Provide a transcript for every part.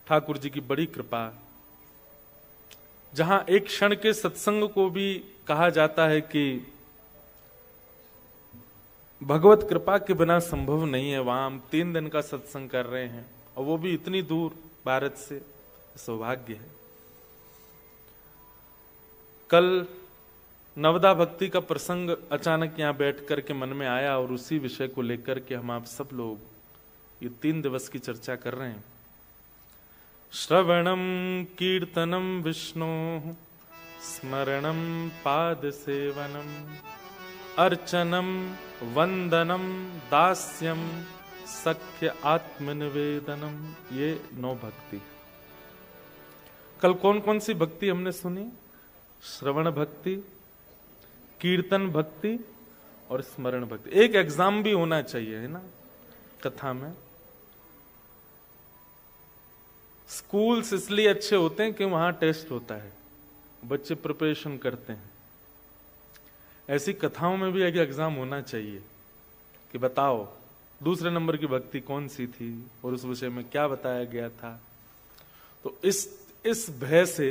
ठाकुर जी की बड़ी कृपा, जहां एक क्षण के सत्संग को भी कहा जाता है कि भगवत कृपा के बिना संभव नहीं है, वहां हम 3 दिन का सत्संग कर रहे हैं, और वो भी इतनी दूर भारत से। सौभाग्य है। कल नवदा भक्ति का प्रसंग अचानक यहां बैठ करके मन में आया, और उसी विषय को लेकर के हम आप सब लोग ये 3 दिवस की चर्चा कर रहे हैं। श्रवणम कीर्तनम विष्णु स्मरणम पाद सेवनम अर्चनम वंदनम दास्यम सख्य आत्मनिवेदनम, ये 9 भक्ति। कल कौन कौन सी भक्ति हमने सुनी? श्रवण भक्ति, कीर्तन भक्ति और स्मरण भक्ति। एक एग्जाम भी होना चाहिए, है ना, कथा में। स्कूल्स इसलिए अच्छे होते हैं कि वहां टेस्ट होता है, बच्चे प्रिपरेशन करते हैं। ऐसी कथाओं में भी एक एग्जाम होना चाहिए कि बताओ दूसरे नंबर की भक्ति कौन सी थी और उस विषय में क्या बताया गया था। तो इस भय से,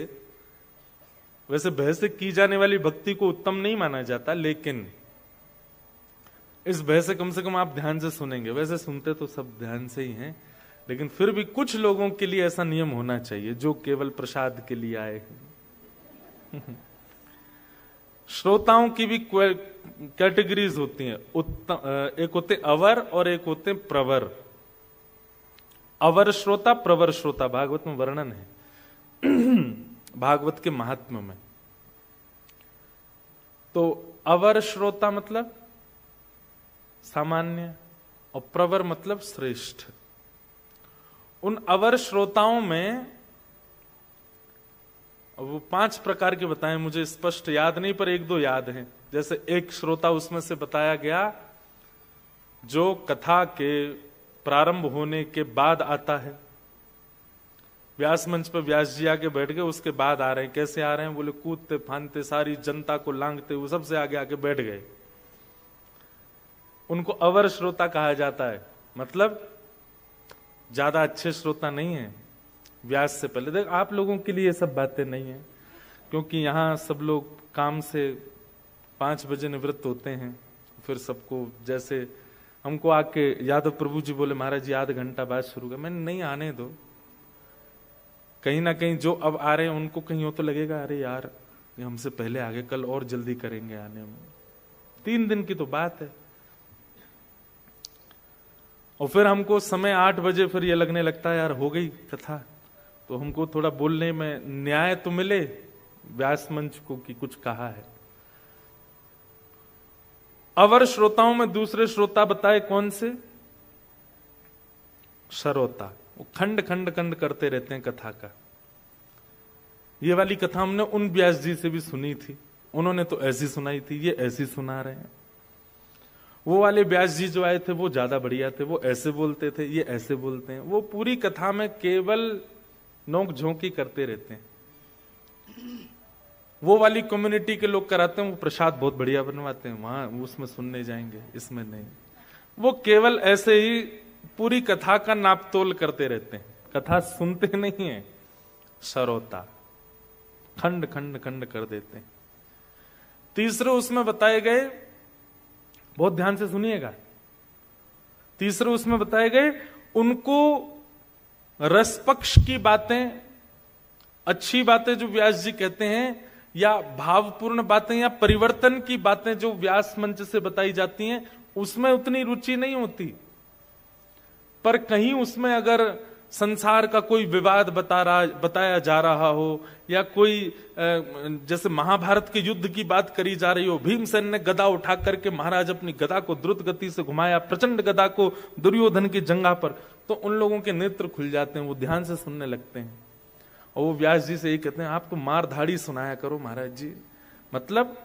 वैसे भय से की जाने वाली भक्ति को उत्तम नहीं माना जाता, लेकिन इस भय से कम आप ध्यान से सुनेंगे। वैसे सुनते तो सब ध्यान से ही हैं, लेकिन फिर भी कुछ लोगों के लिए ऐसा नियम होना चाहिए जो केवल प्रसाद के लिए आए हैं। श्रोताओं की भी कैटेगरीज होती हैं। एक होते अवर और एक होते प्रवर। अवर श्रोता, प्रवर श्रोता, भागवत में वर्णन है, भागवत के महात्म्य में। तो अवर श्रोता मतलब सामान्य, और प्रवर मतलब श्रेष्ठ। उन अवर श्रोताओं में वो 5 प्रकार के बताए, मुझे स्पष्ट याद नहीं, पर 1-2 याद हैं। जैसे एक श्रोता उसमें से बताया गया जो कथा के प्रारंभ होने के बाद आता है। व्यास मंच पर व्यास जी आके बैठ गए, उसके बाद आ रहे हैं। कैसे आ रहे हैं? बोले कूदते फांदते, सारी जनता को लांघते हुए सबसे आगे आके बैठ गए। उनको अवर श्रोता कहा जाता है, मतलब ज्यादा अच्छे श्रोता नहीं है व्यास से पहले। देख, आप लोगों के लिए ये सब बातें नहीं है, क्योंकि यहाँ सब लोग काम से 5 बजे निवृत्त होते हैं। फिर सबको, जैसे हमको आके यादव प्रभु जी बोले महाराज जी आधा घंटा बाद शुरू कर, मैंने नहीं, आने दो। कहीं ना कहीं जो अब आ रहे हैं उनको कहीं हो तो लगेगा अरे यार ये हमसे पहले आ गए, कल और जल्दी करेंगे आने में। 3 दिन की तो बात है। और फिर हमको समय 8 बजे फिर ये लगने लगता है यार हो गई कथा, तो हमको थोड़ा बोलने में न्याय तो मिले व्यास मंच को कि कुछ कहा है। अवर श्रोताओं में दूसरे श्रोता बताए कौन से? श्रोता। वो खंड खंड खंड करते रहते हैं कथा का। ये वाली कथा हमने उन व्यास जी से भी सुनी थी, उन्होंने तो ऐसी सुनाई थी, ये ऐसी सुना रहे हैं। वो वाले व्यास जी जो आए थे वो ज्यादा बढ़िया थे, वो ऐसे बोलते थे, ये ऐसे बोलते हैं। वो पूरी कथा में केवल नोक झोंकी करते रहते हैं। वो वाली कम्युनिटी के लोग कराते हैं, वो प्रसाद बहुत बढ़िया बनवाते हैं, वहां उसमें सुनने जाएंगे, इसमें नहीं। वो केवल ऐसे ही पूरी कथा का नापतोल करते रहते हैं, कथा सुनते नहीं है। श्रोता खंड खंड खंड कर देते हैं। तीसरे उसमें बताए गए, बहुत ध्यान से सुनिएगा, तीसरे उसमें बताए गए उनको रसपक्ष की बातें, अच्छी बातें जो व्यास जी कहते हैं, या भावपूर्ण बातें या परिवर्तन की बातें जो व्यास मंच से बताई जाती हैं, उसमें उतनी रुचि नहीं होती। पर कहीं उसमें अगर संसार का कोई विवाद बताया जा रहा हो, या कोई जैसे महाभारत के युद्ध की बात करी जा रही हो, भीमसेन ने गदा उठा करके महाराज अपनी गदा को द्रुत गति से घुमाया, प्रचंड गदा को दुर्योधन की जंगा पर, तो उन लोगों के नेत्र खुल जाते हैं, वो ध्यान से सुनने लगते हैं। और वो व्यास जी से यही कहते हैं आप तो मारधाड़ी सुनाया करो महाराज जी। मतलब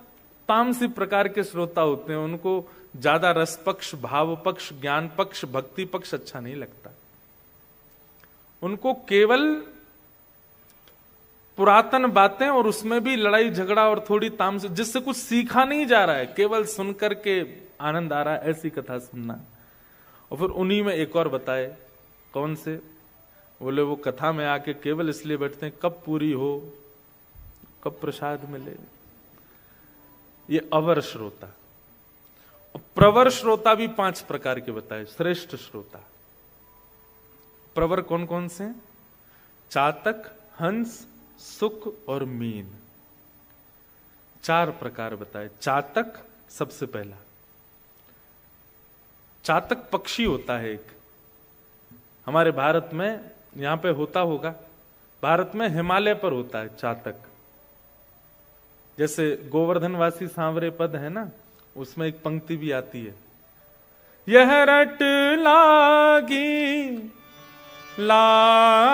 तामसी प्रकार के श्रोता होते हैं, उनको ज्यादा रस पक्ष, भाव पक्ष, ज्ञान पक्ष, भक्ति पक्ष अच्छा नहीं लगता। उनको केवल पुरातन बातें, और उसमें भी लड़ाई झगड़ा और थोड़ी तामस, जिससे कुछ सीखा नहीं जा रहा है, केवल सुनकर के आनंद आ रहा है, ऐसी कथा सुनना। और फिर उन्हीं में एक और बताए, कौन से? बोले वो कथा में आके केवल इसलिए बैठते हैं कब पूरी हो, कब प्रसाद मिले। ये अवर श्रोता। प्रवर श्रोता भी 5 प्रकार के बताए। श्रेष्ठ श्रोता प्रवर कौन कौन से? चातक, हंस, सुक और मीन। 4 प्रकार बताए। चातक सबसे पहला। चातक पक्षी होता है एक, हमारे भारत में, यहां पे होता होगा, भारत में हिमालय पर होता है चातक। जैसे गोवर्धनवासी सांवरे पद है ना, उसमें एक पंक्ति भी आती है, यह रट लागी लाडले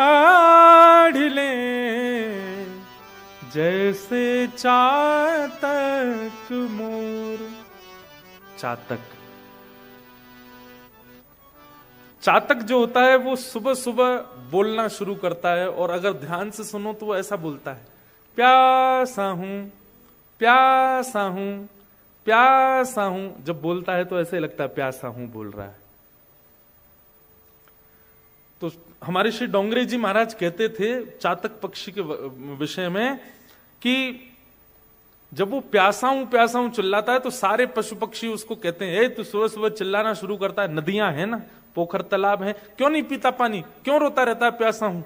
जैसे चातक मोर। चातक, चातक जो होता है वो सुबह सुबह बोलना शुरू करता है, और अगर ध्यान से सुनो तो वो ऐसा बोलता है, प्यासा हूं, प्यासा हूं, प्यासा हूं। जब बोलता है तो ऐसे लगता है प्यासा हूं बोल रहा है। तो हमारे श्री डोंगरे जी महाराज कहते थे चातक पक्षी के विषय में कि जब वो प्यासा हूं चिल्लाता है तो सारे पशु पक्षी उसको कहते हैं, तू सुबह सुबह चिल्लाना शुरू करता है, नदियां हैं ना, पोखर तालाब है, क्यों नहीं पीता पानी, क्यों रोता रहता है प्यासा हूं?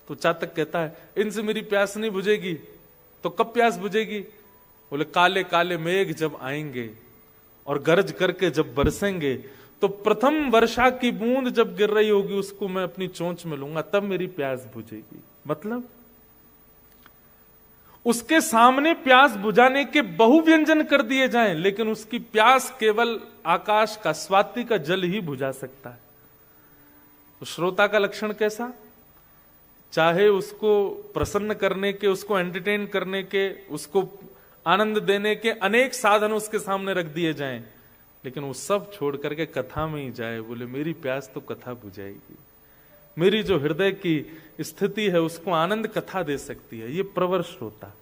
तो चातक कहता है, इनसे मेरी प्यास नहीं बुझेगी तो कब प्यास बुझेगी? बोले काले काले मेघ जब आएंगे और गरज करके जब बरसेंगे तो प्रथम वर्षा की बूंद जब गिर रही होगी उसको मैं अपनी चोंच में लूंगा, तब मेरी प्यास बुझेगी। मतलब उसके सामने प्यास बुझाने के बहुव्यंजन कर दिए जाएं, लेकिन उसकी प्यास केवल आकाश का, स्वाति का जल ही बुझा सकता है। तो श्रोता का लक्षण कैसा? चाहे उसको प्रसन्न करने के, उसको एंटरटेन करने के, उसको आनंद देने के अनेक साधन उसके सामने रख दिए जाएं, लेकिन वो सब छोड़ करके कथा में ही जाए। बोले मेरी प्यास तो कथा बुझाएगी, मेरी जो हृदय की स्थिति है उसको आनंद कथा दे सकती है। ये प्रवर श्रोता।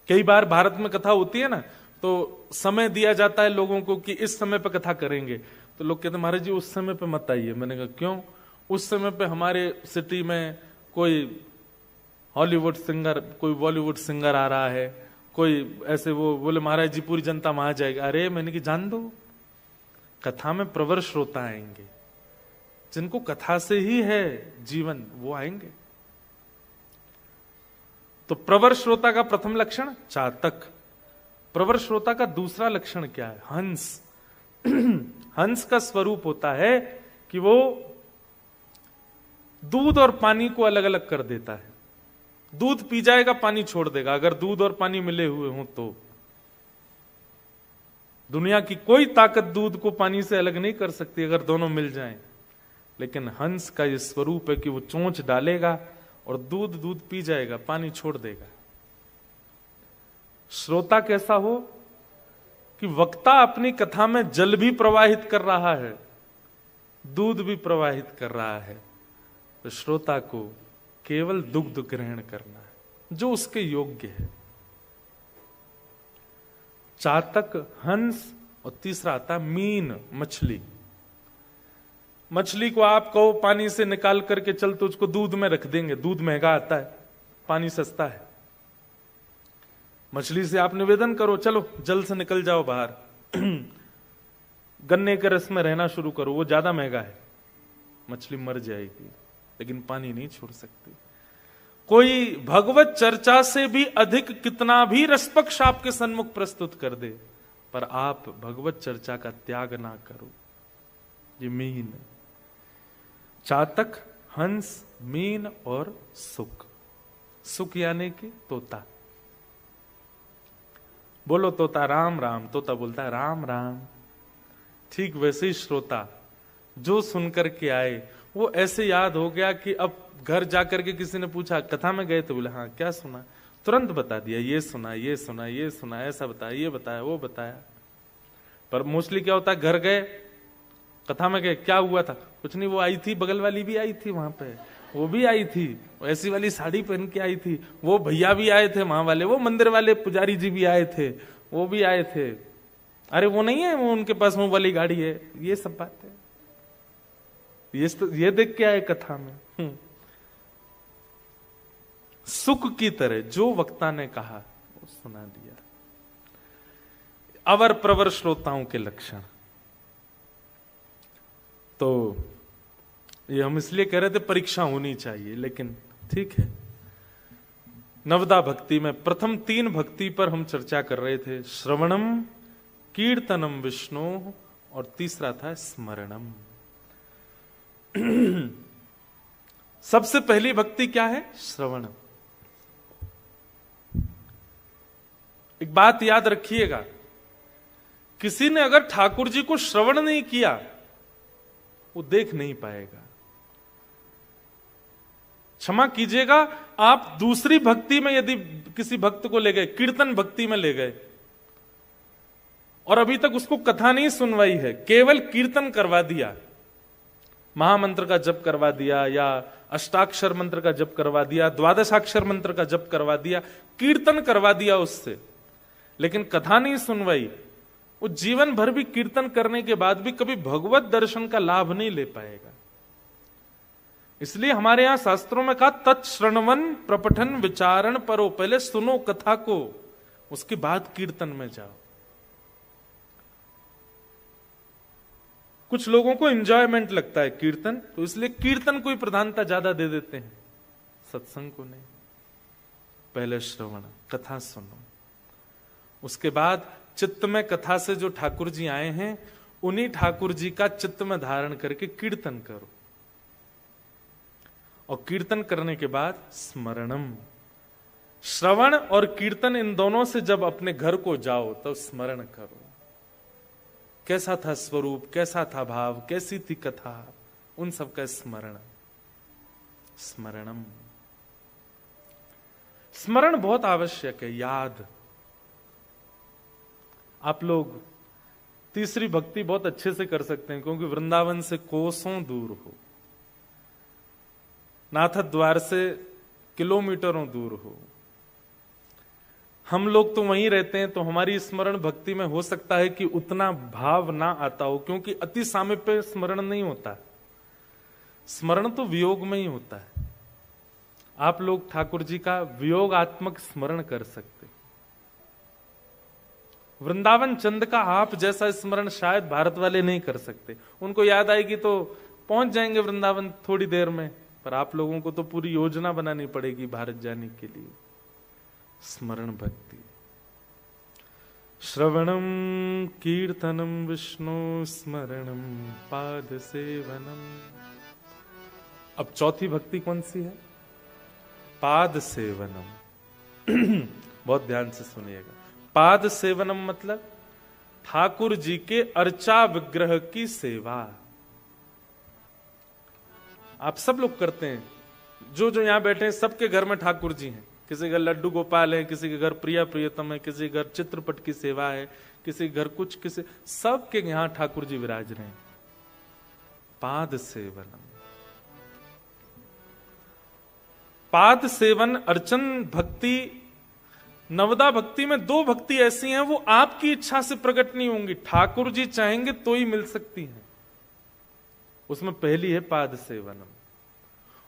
कई बार भारत में कथा होती है ना, तो समय दिया जाता है लोगों को कि इस समय पे कथा करेंगे, तो लोग कहते हैं महाराज जी उस समय पे मत आइए। मैंने कहा क्यों? उस समय पे हमारे सिटी में कोई हॉलीवुड सिंगर, कोई बॉलीवुड सिंगर आ रहा है, कोई ऐसे, वो बोले महाराज जी पूरी जनता वहां जाएगी। अरे मैंने कि जान दो, कथा में प्रवर श्रोता आएंगे, जिनको कथा से ही है जीवन, वो आएंगे। तो प्रवर श्रोता का प्रथम लक्षण चातक। प्रवर श्रोता का दूसरा लक्षण क्या है? हंस। हंस का स्वरूप होता है कि वो दूध और पानी को अलग अलग कर देता है। दूध पी जाएगा, पानी छोड़ देगा, अगर दूध और पानी मिले हुए हों तो। दुनिया की कोई ताकत दूध को पानी से अलग नहीं कर सकती अगर दोनों मिल जाएं, लेकिन हंस का ये स्वरूप है कि वो चोंच डालेगा और दूध पी जाएगा, पानी छोड़ देगा। श्रोता कैसा हो कि वक्ता अपनी कथा में जल भी प्रवाहित कर रहा है, दूध भी प्रवाहित कर रहा है, तो श्रोता को केवल दुग्ध ग्रहण करना है जो उसके योग्य है। चातक, हंस, और तीसरा आता मीन, मछली। मछली को आप कहो पानी से निकाल करके चल तो उसको दूध में रख देंगे, दूध महंगा आता है, पानी सस्ता है। मछली से आप निवेदन करो, चलो जल से निकल जाओ बाहर, गन्ने के रस में रहना शुरू करो, वो ज्यादा महंगा है, मछली मर जाएगी, लेकिन पानी नहीं छोड़ सकती। कोई भगवत चर्चा से भी अधिक कितना भी रसपक्ष आपके सन्मुख प्रस्तुत कर दे, पर आप भगवत चर्चा का त्याग ना करो। ये मीन, चातक, हंस, मीन और सुक। सुक यानी कि तोता। बोलो तोता राम राम, तोता बोलता है राम राम। ठीक वैसे ही श्रोता जो सुनकर के आए, वो ऐसे याद हो गया कि अब घर जाकर के किसी ने पूछा कथा में गए तो बोले हाँ, क्या सुना, तुरंत बता दिया, ये सुना, ये सुना, ये सुना, ऐसा बताया, ये बताया, वो बताया। पर मोस्टली क्या होता है, घर गए, कथा में गए, क्या हुआ था, कुछ नहीं, वो आई थी, बगल वाली भी आई थी वहां पे, वो भी आई थी, ऐसी वाली साड़ी पहन के आई थी, वो भैया भी आए थे वहां वाले, वो मंदिर वाले पुजारी जी भी आए थे, वो भी आए थे। अरे वो नहीं है, वो उनके पास वो वाली गाड़ी है, ये सब बात है। ये देख के आए कथा में। सुख की तरह जो वक्ता ने कहा वो सुना दिया। अवर प्रवर श्रोताओं के लक्षण। तो ये हम इसलिए कह रहे थे परीक्षा होनी चाहिए, लेकिन ठीक है। नवदा भक्ति में प्रथम 3 भक्ति पर हम चर्चा कर रहे थे, श्रवणम, कीर्तनम विष्णु, और तीसरा था स्मरणम। सबसे पहली भक्ति क्या है? श्रवण। एक बात याद रखिएगा, किसी ने अगर ठाकुर जी को श्रवण नहीं किया वो देख नहीं पाएगा। क्षमा कीजिएगा, आप दूसरी भक्ति में यदि किसी भक्त को ले गए, कीर्तन भक्ति में ले गए, और अभी तक उसको कथा नहीं सुनवाई है, केवल कीर्तन करवा दिया, महामंत्र का जप करवा दिया, या अष्टाक्षर मंत्र का जप करवा दिया, द्वादशाक्षर मंत्र का जप करवा दिया, कीर्तन करवा दिया उससे, लेकिन कथा नहीं सुनवाई, वो जीवन भर भी कीर्तन करने के बाद भी कभी भगवत दर्शन का लाभ नहीं ले पाएगा। इसलिए हमारे यहां शास्त्रों में कहा, तत्श्रवण प्रपठन विचारण परो, पहले सुनो कथा को, उसके बाद कीर्तन में जाओ। कुछ लोगों को एंजॉयमेंट लगता है कीर्तन, तो इसलिए कीर्तन को ही प्रधानता ज्यादा दे देते हैं, सत्संग को नहीं। पहले श्रवण, कथा सुनो, उसके बाद चित्त में कथा से जो ठाकुर जी आए हैं उन्हीं ठाकुर जी का चित्त में धारण करके कीर्तन करो, और कीर्तन करने के बाद स्मरणम। श्रवण और कीर्तन इन दोनों से जब अपने घर को जाओ तो स्मरण करो, कैसा था स्वरूप, कैसा था भाव, कैसी थी कथा, उन सब का स्मरण। स्मरणम, स्मरण बहुत आवश्यक है, याद। आप लोग तीसरी भक्ति बहुत अच्छे से कर सकते हैं, क्योंकि वृंदावन से कोसों दूर हो, नाथ द्वार से किलोमीटरों दूर हो। हम लोग तो वहीं रहते हैं, तो हमारी स्मरण भक्ति में हो सकता है कि उतना भाव ना आता हो, क्योंकि अति सामीप्य स्मरण नहीं होता, स्मरण तो वियोग में ही होता है। आप लोग ठाकुर जी का वियोगात्मक स्मरण कर सकते। वृंदावन चंद का आप जैसा स्मरण शायद भारत वाले नहीं कर सकते। उनको याद आएगी तो पहुंच जाएंगे वृंदावन थोड़ी देर में, पर आप लोगों को तो पूरी योजना बनानी पड़ेगी भारत जाने के लिए। स्मरण भक्ति, श्रवणम कीर्तनम विष्णु स्मरणम पाद सेवनम। अब चौथी भक्ति कौन सी है? पाद सेवनम। बहुत ध्यान से सुनिएगा। पाद सेवनम मतलब ठाकुर जी के अर्चा विग्रह की सेवा। आप सब लोग करते हैं, जो जो यहां बैठे हैं सबके घर में ठाकुर जी हैं। किसी के घर लड्डू गोपाल है, किसी के घर प्रिया प्रियतम है, किसी के घर चित्रपट की सेवा है, किसी के घर कुछ, किसी, सबके यहां ठाकुर जी विराज रहे हैं। पाद सेवनम, पाद सेवन अर्चन भक्ति। नवदा भक्ति में 2 भक्ति ऐसी हैं, वो आपकी इच्छा से प्रकट नहीं होंगी, ठाकुर जी चाहेंगे तो ही मिल सकती हैं। उसमें पहली है पाद सेवनम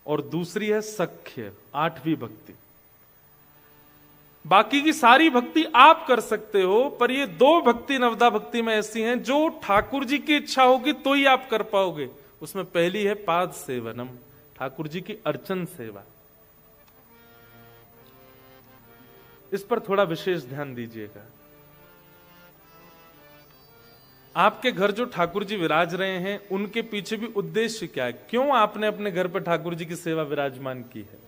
और दूसरी है सख्य, 8वीं भक्ति। बाकी की सारी भक्ति आप कर सकते हो, पर ये 2 भक्ति नवदा भक्ति में ऐसी हैं जो ठाकुर जी की इच्छा होगी तो ही आप कर पाओगे। उसमें पहली है पाद सेवनम, ठाकुर जी की अर्चन सेवा। इस पर थोड़ा विशेष ध्यान दीजिएगा। आपके घर जो ठाकुर जी विराज रहे हैं उनके पीछे भी उद्देश्य क्या है? क्यों आपने अपने घर पर ठाकुर जी की सेवा विराजमान की है?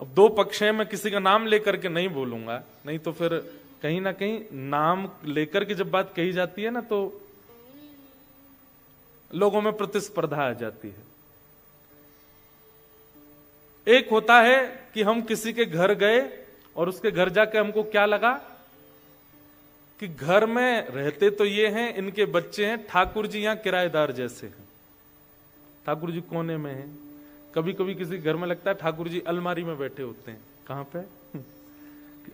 अब 2 पक्ष हैं, मैं किसी का नाम लेकर के नहीं बोलूंगा, नहीं तो फिर कहीं ना कहीं नाम लेकर के जब बात कही जाती है ना तो लोगों में प्रतिस्पर्धा आ जाती है। एक होता है कि हम किसी के घर गए और उसके घर जाके हमको क्या लगा कि घर में रहते तो ये हैं, इनके बच्चे हैं, ठाकुर जी यहां किराएदार जैसे हैं, ठाकुर जी कोने में हैं। कभी कभी किसी घर में लगता है ठाकुर जी अलमारी में बैठे होते हैं। कहां पे?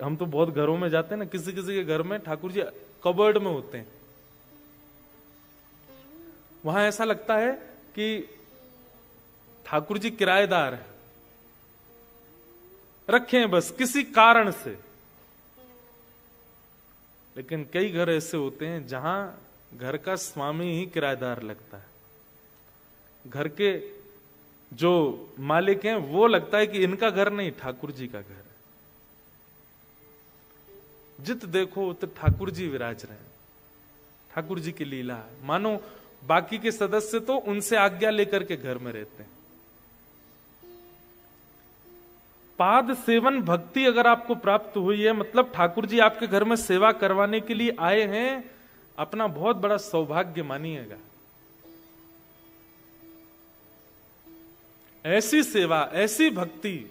हम तो बहुत घरों में जाते हैं ना, किसी किसी के घर में ठाकुर जी कबर्ड में होते हैं। वहां ऐसा लगता है कि ठाकुर जी किराएदार हैं, रखे हैं बस किसी कारण से। लेकिन कई घर ऐसे होते हैं जहां घर का स्वामी ही किराएदार लगता है। घर के जो मालिक हैं वो लगता है कि इनका घर नहीं, ठाकुर जी का घर है। जित देखो उत ठाकुर जी विराज रहे हैं, ठाकुर जी की लीला है। मानो बाकी के सदस्य तो उनसे आज्ञा लेकर के घर में रहते हैं। पाद सेवन भक्ति अगर आपको प्राप्त हुई है, मतलब ठाकुर जी आपके घर में सेवा करवाने के लिए आए हैं, अपना बहुत बड़ा सौभाग्य मानिएगा। ऐसी सेवा, ऐसी भक्ति,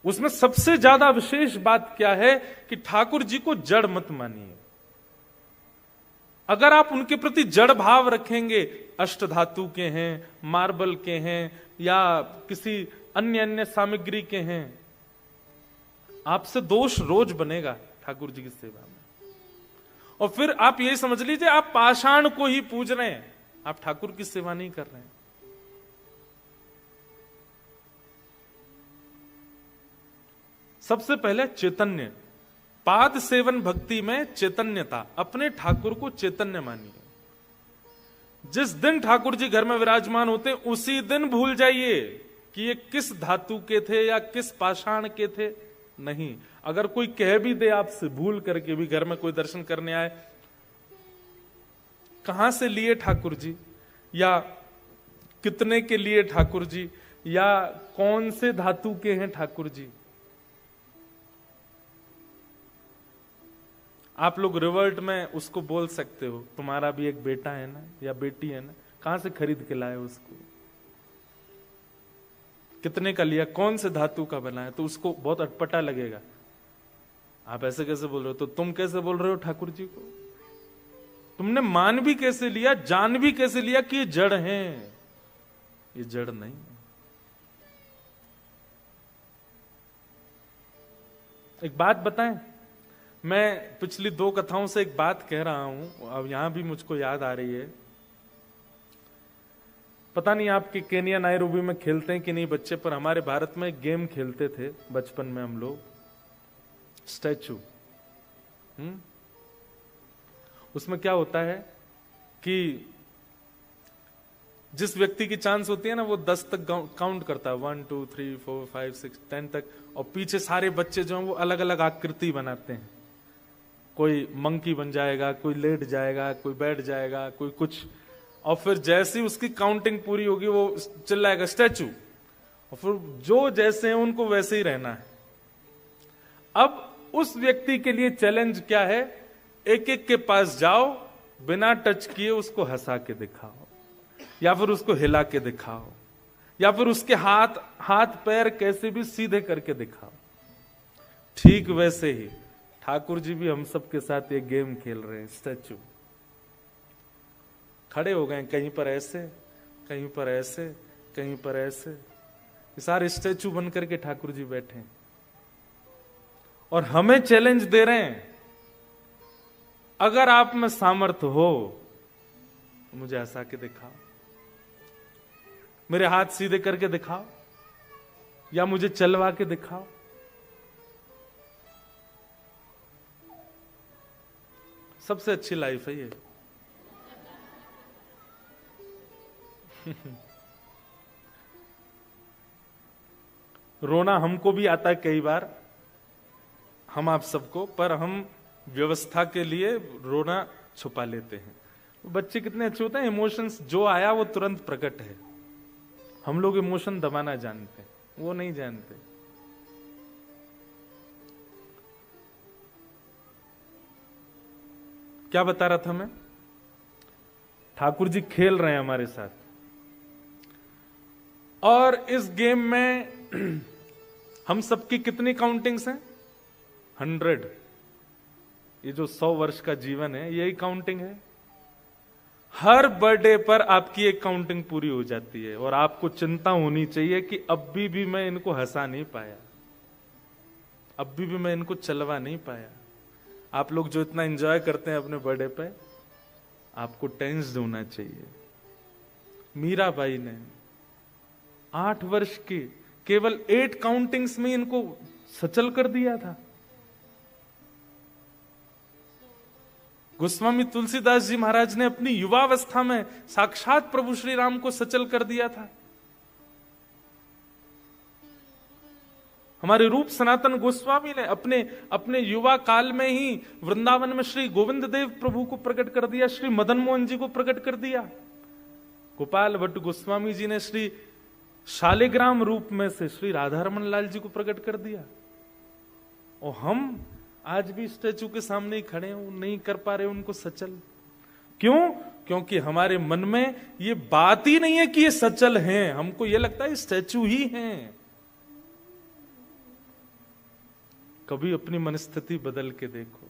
उसमें सबसे ज्यादा विशेष बात क्या है कि ठाकुर जी को जड़ मत मानिए। अगर आप उनके प्रति जड़ भाव रखेंगे, अष्ट धातु के हैं, मार्बल के हैं, या किसी अन्य सामग्री के हैं, आपसे दोष रोज बनेगा ठाकुर जी की सेवा में। और फिर आप यही समझ लीजिए आप पाषाण को ही पूज रहे हैं, आप ठाकुर की सेवा नहीं कर रहे हैं। सबसे पहले चैतन्य, पाद सेवन भक्ति में चैतन्यता, अपने ठाकुर को चैतन्य मानिए। जिस दिन ठाकुर जी घर में विराजमान होते उसी दिन भूल जाइए कि ये किस धातु के थे या किस पाषाण के थे। नहीं, अगर कोई कह भी दे आपसे, भूल करके भी घर में कोई दर्शन करने आए, कहां से लिए ठाकुर जी, या कितने के लिए ठाकुर जी, या कौन से धातु के हैं ठाकुर जी, आप लोग रिवर्ट में उसको बोल सकते हो, तुम्हारा भी एक बेटा है ना या बेटी है ना, कहां से खरीद के लाए उसको, कितने का लिया, कौन से धातु का बना है, तो उसको बहुत अटपटा लगेगा। आप ऐसे कैसे बोल रहे हो, तो तुम कैसे बोल रहे हो ठाकुर जी को, तुमने मान भी कैसे लिया, जान भी कैसे लिया कि ये जड़ हैं। ये जड़ नहीं। एक बात बताएं, मैं पिछली 2 कथाओं से एक बात कह रहा हूं, अब यहां भी मुझको याद आ रही है। पता नहीं आपके केनिया नायरोबी में खेलते हैं कि नहीं बच्चे, पर हमारे भारत में एक गेम खेलते थे बचपन में हम लोग, स्टैचू। उसमें क्या होता है कि जिस व्यक्ति की चांस होती है ना, वो 10 तक काउंट करता है, 1 2 3 4 5 6 10 तक, और पीछे सारे बच्चे जो हैं वो अलग अलग आकृति बनाते हैं। कोई मंकी बन जाएगा, कोई लेट जाएगा, कोई बैठ जाएगा, कोई कुछ, और फिर जैसी उसकी काउंटिंग पूरी होगी वो चिल्लाएगा स्टैचू, और फिर जो जैसे हैं उनको वैसे ही रहना है। अब उस व्यक्ति के लिए चैलेंज क्या है, एक एक के पास जाओ, बिना टच किए उसको हंसा के दिखाओ, या फिर उसको हिला के दिखाओ, या फिर उसके हाथ पैर कैसे भी सीधे करके दिखाओ। ठीक वैसे ही ठाकुर जी भी हम सब के साथ एक गेम खेल रहे हैं, स्टैचू। खड़े हो गए, कहीं पर ऐसे, कहीं पर ऐसे, कहीं पर ऐसे, सारे स्टैचू बन करके ठाकुर जी बैठे हैं और हमें चैलेंज दे रहे हैं, अगर आप में सामर्थ्य हो मुझे हंसा के दिखाओ, मेरे हाथ सीधे करके दिखाओ, या मुझे चलवा के दिखाओ। सबसे अच्छी लाइफ है ये। रोना हमको भी आता है कई बार, हम आप सबको, पर हम व्यवस्था के लिए रोना छुपा लेते हैं। बच्चे कितने अच्छे होते हैं, इमोशंस जो आया वो तुरंत प्रकट है। हम लोग इमोशन दबाना जानते हैं, वो नहीं जानते। क्या बता रहा था मैं, ठाकुर जी खेल रहे हैं हमारे साथ, और इस गेम में हम सबकी कितनी काउंटिंग्स हैं, 100। ये जो 100 वर्ष का जीवन है यही काउंटिंग है। हर बर्थडे पर आपकी एक काउंटिंग पूरी हो जाती है, और आपको चिंता होनी चाहिए कि अब भी मैं इनको हंसा नहीं पाया। अब भी मैं इनको चलवा नहीं पाया। आप लोग जो इतना एंजॉय करते हैं अपने बर्थडे पे, आपको टेंस होना चाहिए। मीराबाई ने 8 वर्ष के केवल 8 काउंटिंग्स में इनको सचल कर दिया था। गोस्वामी तुलसीदास जी महाराज ने अपनी युवावस्था में साक्षात प्रभु श्री राम को सचल कर दिया था। हमारे रूप सनातन गोस्वामी ने अपने अपने युवा काल में ही वृंदावन में श्री गोविंद देव प्रभु को प्रकट कर दिया, श्री मदन मोहन जी को प्रकट कर दिया। गोपाल भट्ट गोस्वामी जी ने श्री शालिग्राम रूप में से श्री राधारमण लाल जी को प्रकट कर दिया। और हम आज भी स्टैचू के सामने ही खड़े हैं, नहीं कर पा रहे उनको सचल। क्यों? क्योंकि हमारे मन में ये बात ही नहीं है कि ये सचल हैं, हमको ये लगता है स्टैचू ही हैं। कभी अपनी मनस्थिति बदल के देखो।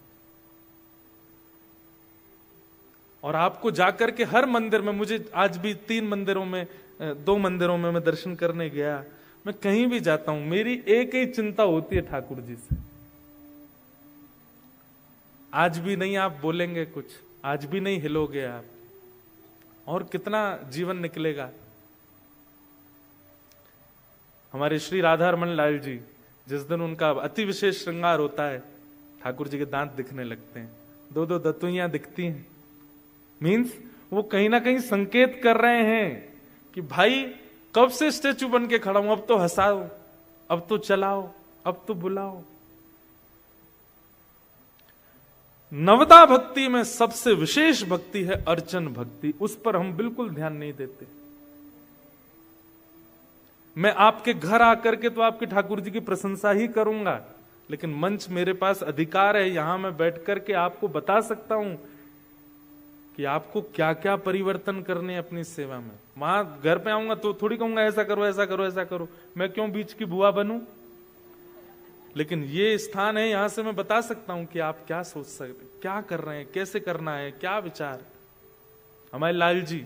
और आपको जाकर के हर मंदिर में, मुझे आज भी 3 मंदिरों में 2 मंदिरों में मैं दर्शन करने गया, मैं कहीं भी जाता हूं मेरी एक ही चिंता होती है ठाकुर जी से। आज भी नहीं आप बोलेंगे कुछ, आज भी नहीं हिलोगे आप, और कितना जीवन निकलेगा। हमारे श्री राधारमण लाल जी, जिस दिन उनका अति विशेष श्रृंगार होता है, ठाकुर जी के दांत दिखने लगते हैं, 2-2 दतुइयां दिखती हैं। मीन्स वो कहीं ना कहीं संकेत कर रहे हैं कि भाई कब से स्टेचू बन के खड़ा हूं, अब तो हंसाओ, अब तो चलाओ, अब तो बुलाओ। नवदा भक्ति में सबसे विशेष भक्ति है अर्चन भक्ति, उस पर हम बिल्कुल ध्यान नहीं देते। मैं आपके घर आकर के तो आपके ठाकुर जी की प्रशंसा ही करूंगा, लेकिन मंच मेरे पास अधिकार है, यहां मैं बैठ करके आपको बता सकता हूं कि आपको क्या क्या परिवर्तन करने हैं अपनी सेवा में। वहां घर पे आऊंगा तो थोड़ी कहूंगा ऐसा करो ऐसा करो ऐसा करो, मैं क्यों बीच की बुआ बनूं। लेकिन ये स्थान है, यहां से मैं बता सकता हूं कि आप क्या सोच सकते, क्या कर रहे हैं, कैसे करना है, क्या विचार। हमारे लाल जी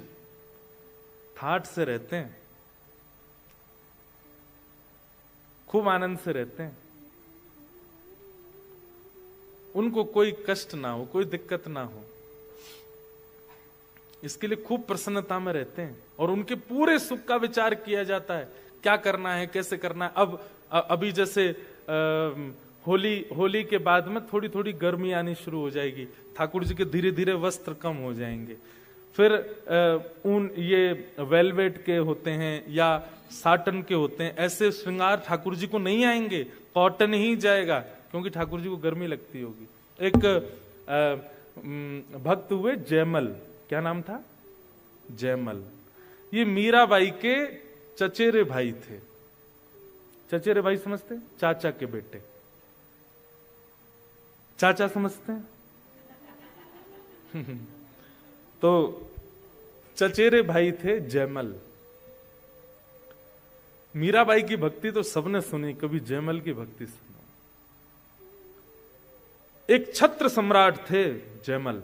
ठाठ से रहते हैं, खूब आनंद से रहते हैं, उनको कोई कष्ट ना हो, कोई दिक्कत ना हो, इसके लिए खूब प्रसन्नता में रहते हैं। और उनके पूरे सुख का विचार किया जाता है, क्या करना है, कैसे करना है। अब अभी जैसे होली के बाद में थोड़ी थोड़ी गर्मी आनी शुरू हो जाएगी, ठाकुर जी के धीरे धीरे वस्त्र कम हो जाएंगे। फिर ऊन ये वेलवेट के होते हैं या साटन के होते हैं, ऐसे श्रृंगार ठाकुर जी को नहीं आएंगे, कॉटन ही जाएगा, क्योंकि ठाकुर जी को गर्मी लगती होगी। एक भक्त हुए जयमल, क्या नाम था, जयमल। ये मीराबाई के चचेरे भाई थे। चचेरे भाई समझते, चाचा के बेटे, चाचा समझते हैं। तो चचेरे भाई थे जयमल। मीराबाई की भक्ति तो सबने सुनी, कभी जयमल की भक्ति सुनो। एक छत्र सम्राट थे जयमल,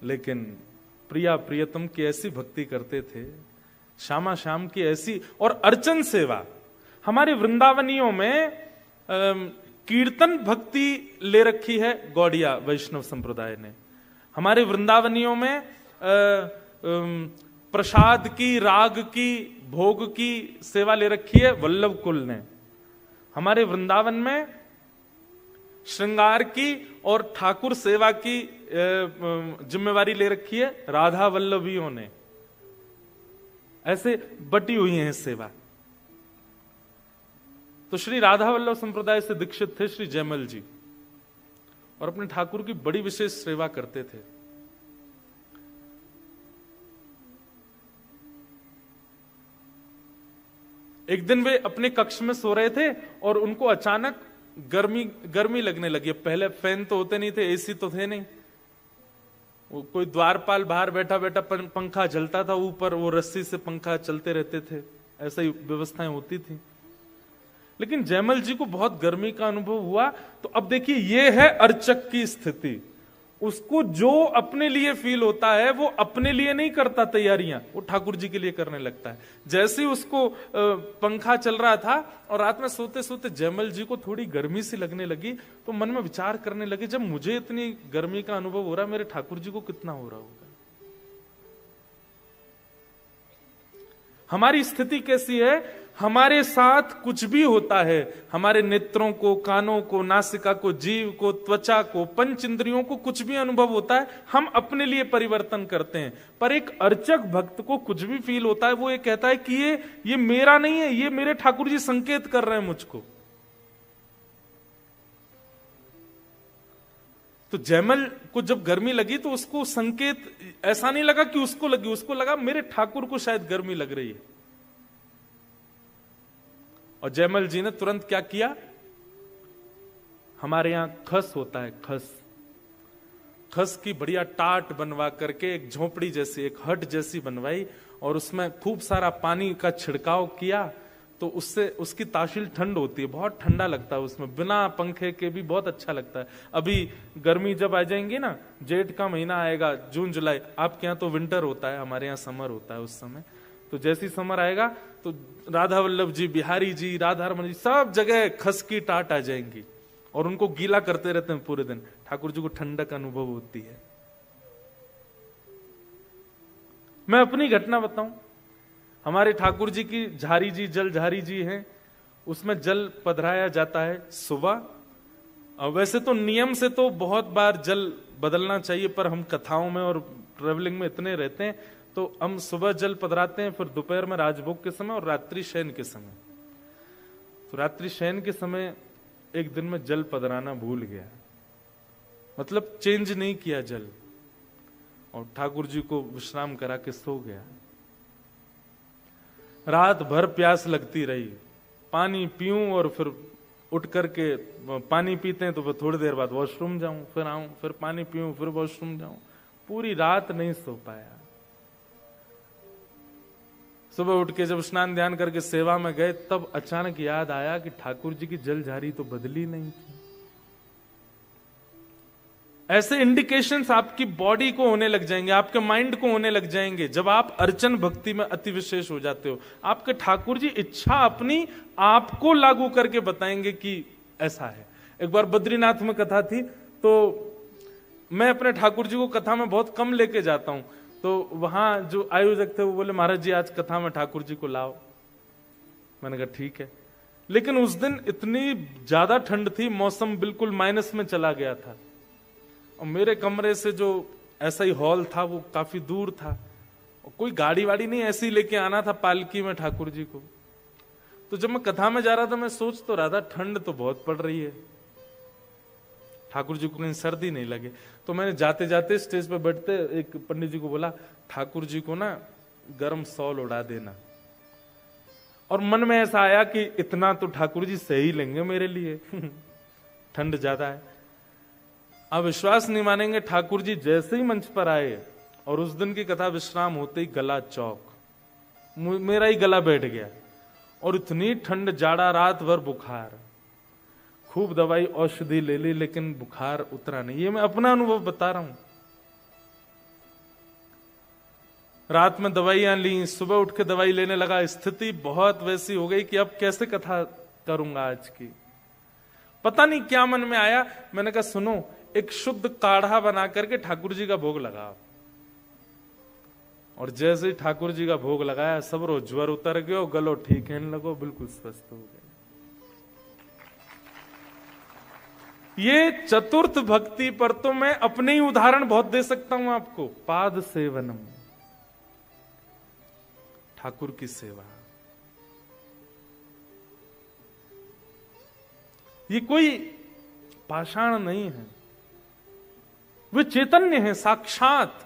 लेकिन प्रिया प्रियतम की ऐसी भक्ति करते थे, श्यामा श्याम की ऐसी। और अर्चन सेवा, हमारे वृंदावनियों में कीर्तन भक्ति ले रखी है गौड़िया वैष्णव संप्रदाय ने। हमारे वृंदावनियों में प्रसाद की, राग की, भोग की सेवा ले रखी है वल्लभ कुल ने। हमारे वृंदावन में श्रृंगार की और ठाकुर सेवा की जिम्मेवारी ले रखी है राधा वल्लभियों ने। ऐसे बटी हुई है सेवा। तो श्री राधा वल्लभ संप्रदाय से दीक्षित थे श्री जयमल जी, और अपने ठाकुर की बड़ी विशेष सेवा करते थे। एक दिन वे अपने कक्ष में सो रहे थे और उनको अचानक गर्मी लगने लगी। पहले फैन तो होते नहीं थे, एसी तो थे नहीं, वो कोई द्वारपाल बाहर बैठा बैठा पंखा चलता था, ऊपर वो रस्सी से पंखा चलते रहते थे, ऐसा ही व्यवस्थाएं होती थी। लेकिन जयमल जी को बहुत गर्मी का अनुभव हुआ। तो अब देखिए, ये है अर्चक की स्थिति। उसको जो अपने लिए फील होता है वो अपने लिए नहीं करता तैयारियां, वो ठाकुर जी के लिए करने लगता है। जैसे ही उसको पंखा चल रहा था और रात में सोते सोते जयमल जी को थोड़ी गर्मी सी लगने लगी, तो मन में विचार करने लगे, जब मुझे इतनी गर्मी का अनुभव हो रहा है, मेरे ठाकुर जी को कितना हो रहा होगा। हमारी स्थिति कैसी है, हमारे साथ कुछ भी होता है, हमारे नेत्रों को, कानों को, नासिका को, जीव को, त्वचा को, पंच इंद्रियों को कुछ भी अनुभव होता है, हम अपने लिए परिवर्तन करते हैं। पर एक अर्चक भक्त को कुछ भी फील होता है, वो ये कहता है कि ये मेरा नहीं है, ये मेरे ठाकुर जी संकेत कर रहे हैं मुझको। तो जयमल को जब गर्मी लगी तो उसको संकेत ऐसा नहीं लगा कि उसको लगी, उसको लगा मेरे ठाकुर को शायद गर्मी लग रही है। और जयमल जी ने तुरंत क्या किया, हमारे यहां खस होता है, खस की बढ़िया टाट बनवा करके एक झोपड़ी जैसी, एक हट जैसी बनवाई और उसमें खूब सारा पानी का छिड़काव किया, तो उससे उसकी तासील ठंड होती है, बहुत ठंडा लगता है उसमें, बिना पंखे के भी बहुत अच्छा लगता है। अभी गर्मी जब आ जाएंगी ना, जेठ का महीना आएगा, जून जुलाई, आपके यहाँ तो विंटर होता है, हमारे यहाँ समर होता है उस समय, तो जैसी समर आएगा तो राधा वल्लभ जी, बिहारी जी, राधा रमन जी, सब जगह खस की टाट आ जाएंगी और उनको गीला करते रहते हैं पूरे दिन। ठाकुर जी को ठंडक अनुभव होती है। मैं अपनी घटना बताऊं, हमारे ठाकुर जी की झारी जी, जल झारी जी हैं, उसमें जल पधराया जाता है सुबह। वैसे तो नियम से तो बहुत बार जल बदलना चाहिए, पर हम कथाओं में और ट्रेवलिंग में इतने रहते हैं, तो हम सुबह जल पधराते हैं, फिर दोपहर में राजभोग के समय और रात्रि शयन के समय। तो रात्रि शयन के समय एक दिन में जल पधराना भूल गया, मतलब चेंज नहीं किया जल, और ठाकुर जी को विश्राम करा के सो गया। रात भर प्यास लगती रही, पानी पीऊं और फिर उठ करके पानी पीते हैं तो फिर थोड़ी देर बाद वॉशरूम जाऊं, फिर आऊं, फिर पानी पीऊं, फिर वॉशरूम जाऊं, पूरी रात नहीं सो पाया। सुबह उठ के जब स्नान ध्यान करके सेवा में गए, तब अचानक याद आया कि ठाकुर जी की जल झारी तो बदली नहीं थी। ऐसे इंडिकेशंस आपकी बॉडी को होने लग जाएंगे, आपके माइंड को होने लग जाएंगे जब आप अर्चन भक्ति में अति विशेष हो जाते हो। आपके ठाकुर जी इच्छा अपनी आपको लागू करके बताएंगे कि ऐसा है। एक बार बद्रीनाथ में कथा थी, तो मैं अपने ठाकुर जी को कथा में बहुत कम लेके जाता हूं, तो वहां जो आयोजक थे वो बोले महाराज जी आज कथा में ठाकुर जी को लाओ। मैंने कहा ठीक है, लेकिन उस दिन इतनी ज्यादा ठंड थी, मौसम बिल्कुल माइनस में चला गया था, और मेरे कमरे से जो ऐसा ही हॉल था वो काफी दूर था, और कोई गाड़ी वाड़ी नहीं, ऐसे ही लेके आना था पालकी में ठाकुर जी को। तो जब मैं कथा में जा रहा था, मैं सोच तो रहा था ठंड तो बहुत पड़ रही है, ठाकुर जी को कहीं सर्दी नहीं लगे। तो मैंने जाते जाते स्टेज पे बैठते एक पंडित जी को बोला, ठाकुर जी को ना गर्म शॉल उड़ा देना। और मन में ऐसा आया कि इतना तो ठाकुर जी सही लेंगे मेरे लिए ठंड ज्यादा है। आप विश्वास नहीं मानेंगे, ठाकुर जी जैसे ही मंच पर आए और उस दिन की कथा विश्राम होते ही गला चौक, मेरा ही गला बैठ गया, और इतनी ठंड, जाड़ा, रात भर बुखार, खूब दवाई औषधि ले ली लेकिन बुखार उतरा नहीं। ये मैं अपना अनुभव बता रहा हूं। रात में दवाइयां ली, सुबह उठ के दवाई लेने लगा, स्थिति बहुत वैसी हो गई कि अब कैसे कथा करूंगा आज की। पता नहीं क्या मन में आया, मैंने कहा सुनो, एक शुद्ध काढ़ा बना करके ठाकुर जी का भोग लगाओ। और जैसे ही ठाकुर जी का भोग लगाया, सब रो ज्वर उतर गयो, गलो ठीक है लगो, बिल्कुल स्वस्थ हो गए। ये चतुर्थ भक्ति पर तो मैं अपने ही उदाहरण बहुत दे सकता हूं आपको। पाद सेवनम, ठाकुर की सेवा, ये कोई पाषाण नहीं है, वे चैतन्य है साक्षात।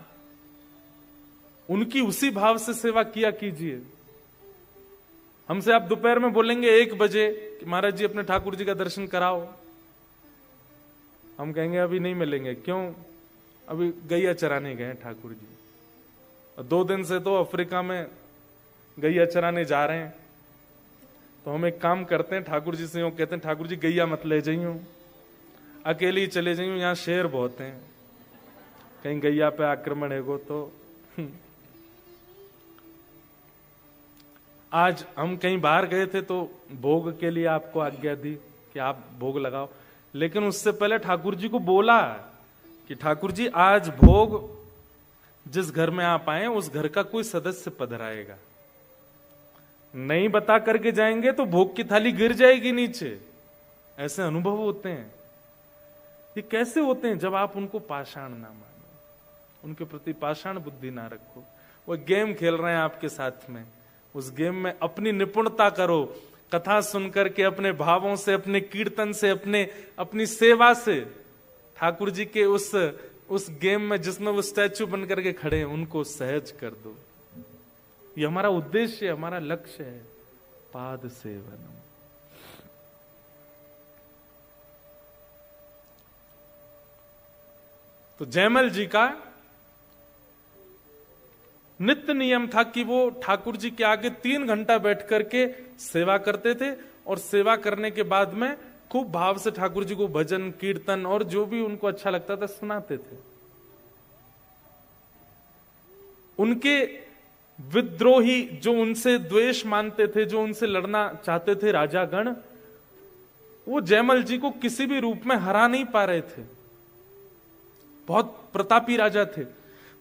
उनकी उसी भाव से सेवा किया कीजिए। हमसे आप दोपहर में बोलेंगे 1 बजे कि महाराज जी अपने ठाकुर जी का दर्शन कराओ, हम कहेंगे अभी नहीं मिलेंगे। क्यों? अभी गैया चराने गए ठाकुर जी, और 2 दिन से तो अफ्रीका में गैया चराने जा रहे हैं। तो हम एक काम करते हैं, ठाकुर जी से यूं कहते हैं, ठाकुर जी गैया मत ले जाइयो, अकेले ही चले जाइयो, यहाँ शेर बहुत हैं। कहीं गैया पे आक्रमण है गो तो। आज हम कहीं बाहर गए थे तो भोग के लिए आपको आज्ञा दी कि आप भोग लगाओ, लेकिन उससे पहले ठाकुर जी को बोला कि ठाकुर जी आज भोग जिस घर में आप आए उस घर का कोई सदस्य पधराएगा। नहीं बता करके जाएंगे तो भोग की थाली गिर जाएगी नीचे। ऐसे अनुभव होते हैं। ये कैसे होते हैं? जब आप उनको पाषाण ना मानो, उनके प्रति पाषाण बुद्धि ना रखो। वो गेम खेल रहे हैं आपके साथ में, उस गेम में अपनी निपुणता करो। कथा सुनकर के अपने भावों से, अपने कीर्तन से, अपनी सेवा से ठाकुर जी के उस गेम में जिसमें वो स्टैचू बन करके खड़े हैं उनको सहज कर दो। ये हमारा उद्देश्य, हमारा लक्ष्य है। पाद सेवनम। तो जयमल जी का नित्य नियम था कि वो ठाकुर जी के आगे 3 घंटा बैठ करके सेवा करते थे, और सेवा करने के बाद में खूब भाव से ठाकुर जी को भजन कीर्तन और जो भी उनको अच्छा लगता था सुनाते थे। उनके विद्रोही जो उनसे द्वेष मानते थे, जो उनसे लड़ना चाहते थे राजागण, वो जयमल जी को किसी भी रूप में हरा नहीं पा रहे थे। बहुत प्रतापी राजा थे।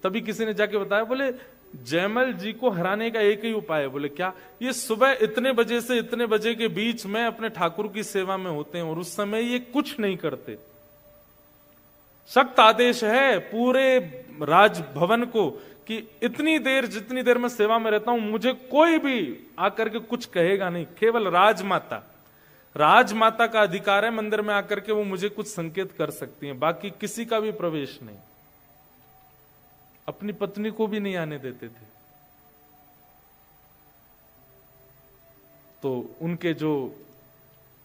तभी किसी ने जाके बताया, बोले जयमल जी को हराने का एक ही उपाय है। बोले क्या? ये सुबह इतने बजे से इतने बजे के बीच में अपने ठाकुर की सेवा में होते हैं और उस समय ये कुछ नहीं करते। सख्त आदेश है पूरे राजभवन को कि इतनी देर जितनी देर मैं सेवा में रहता हूं मुझे कोई भी आकर के कुछ कहेगा नहीं। केवल राजमाता का अधिकार है मंदिर में आकर के वो मुझे कुछ संकेत कर सकती हैं, बाकी किसी का भी प्रवेश नहीं। अपनी पत्नी को भी नहीं आने देते थे। तो उनके जो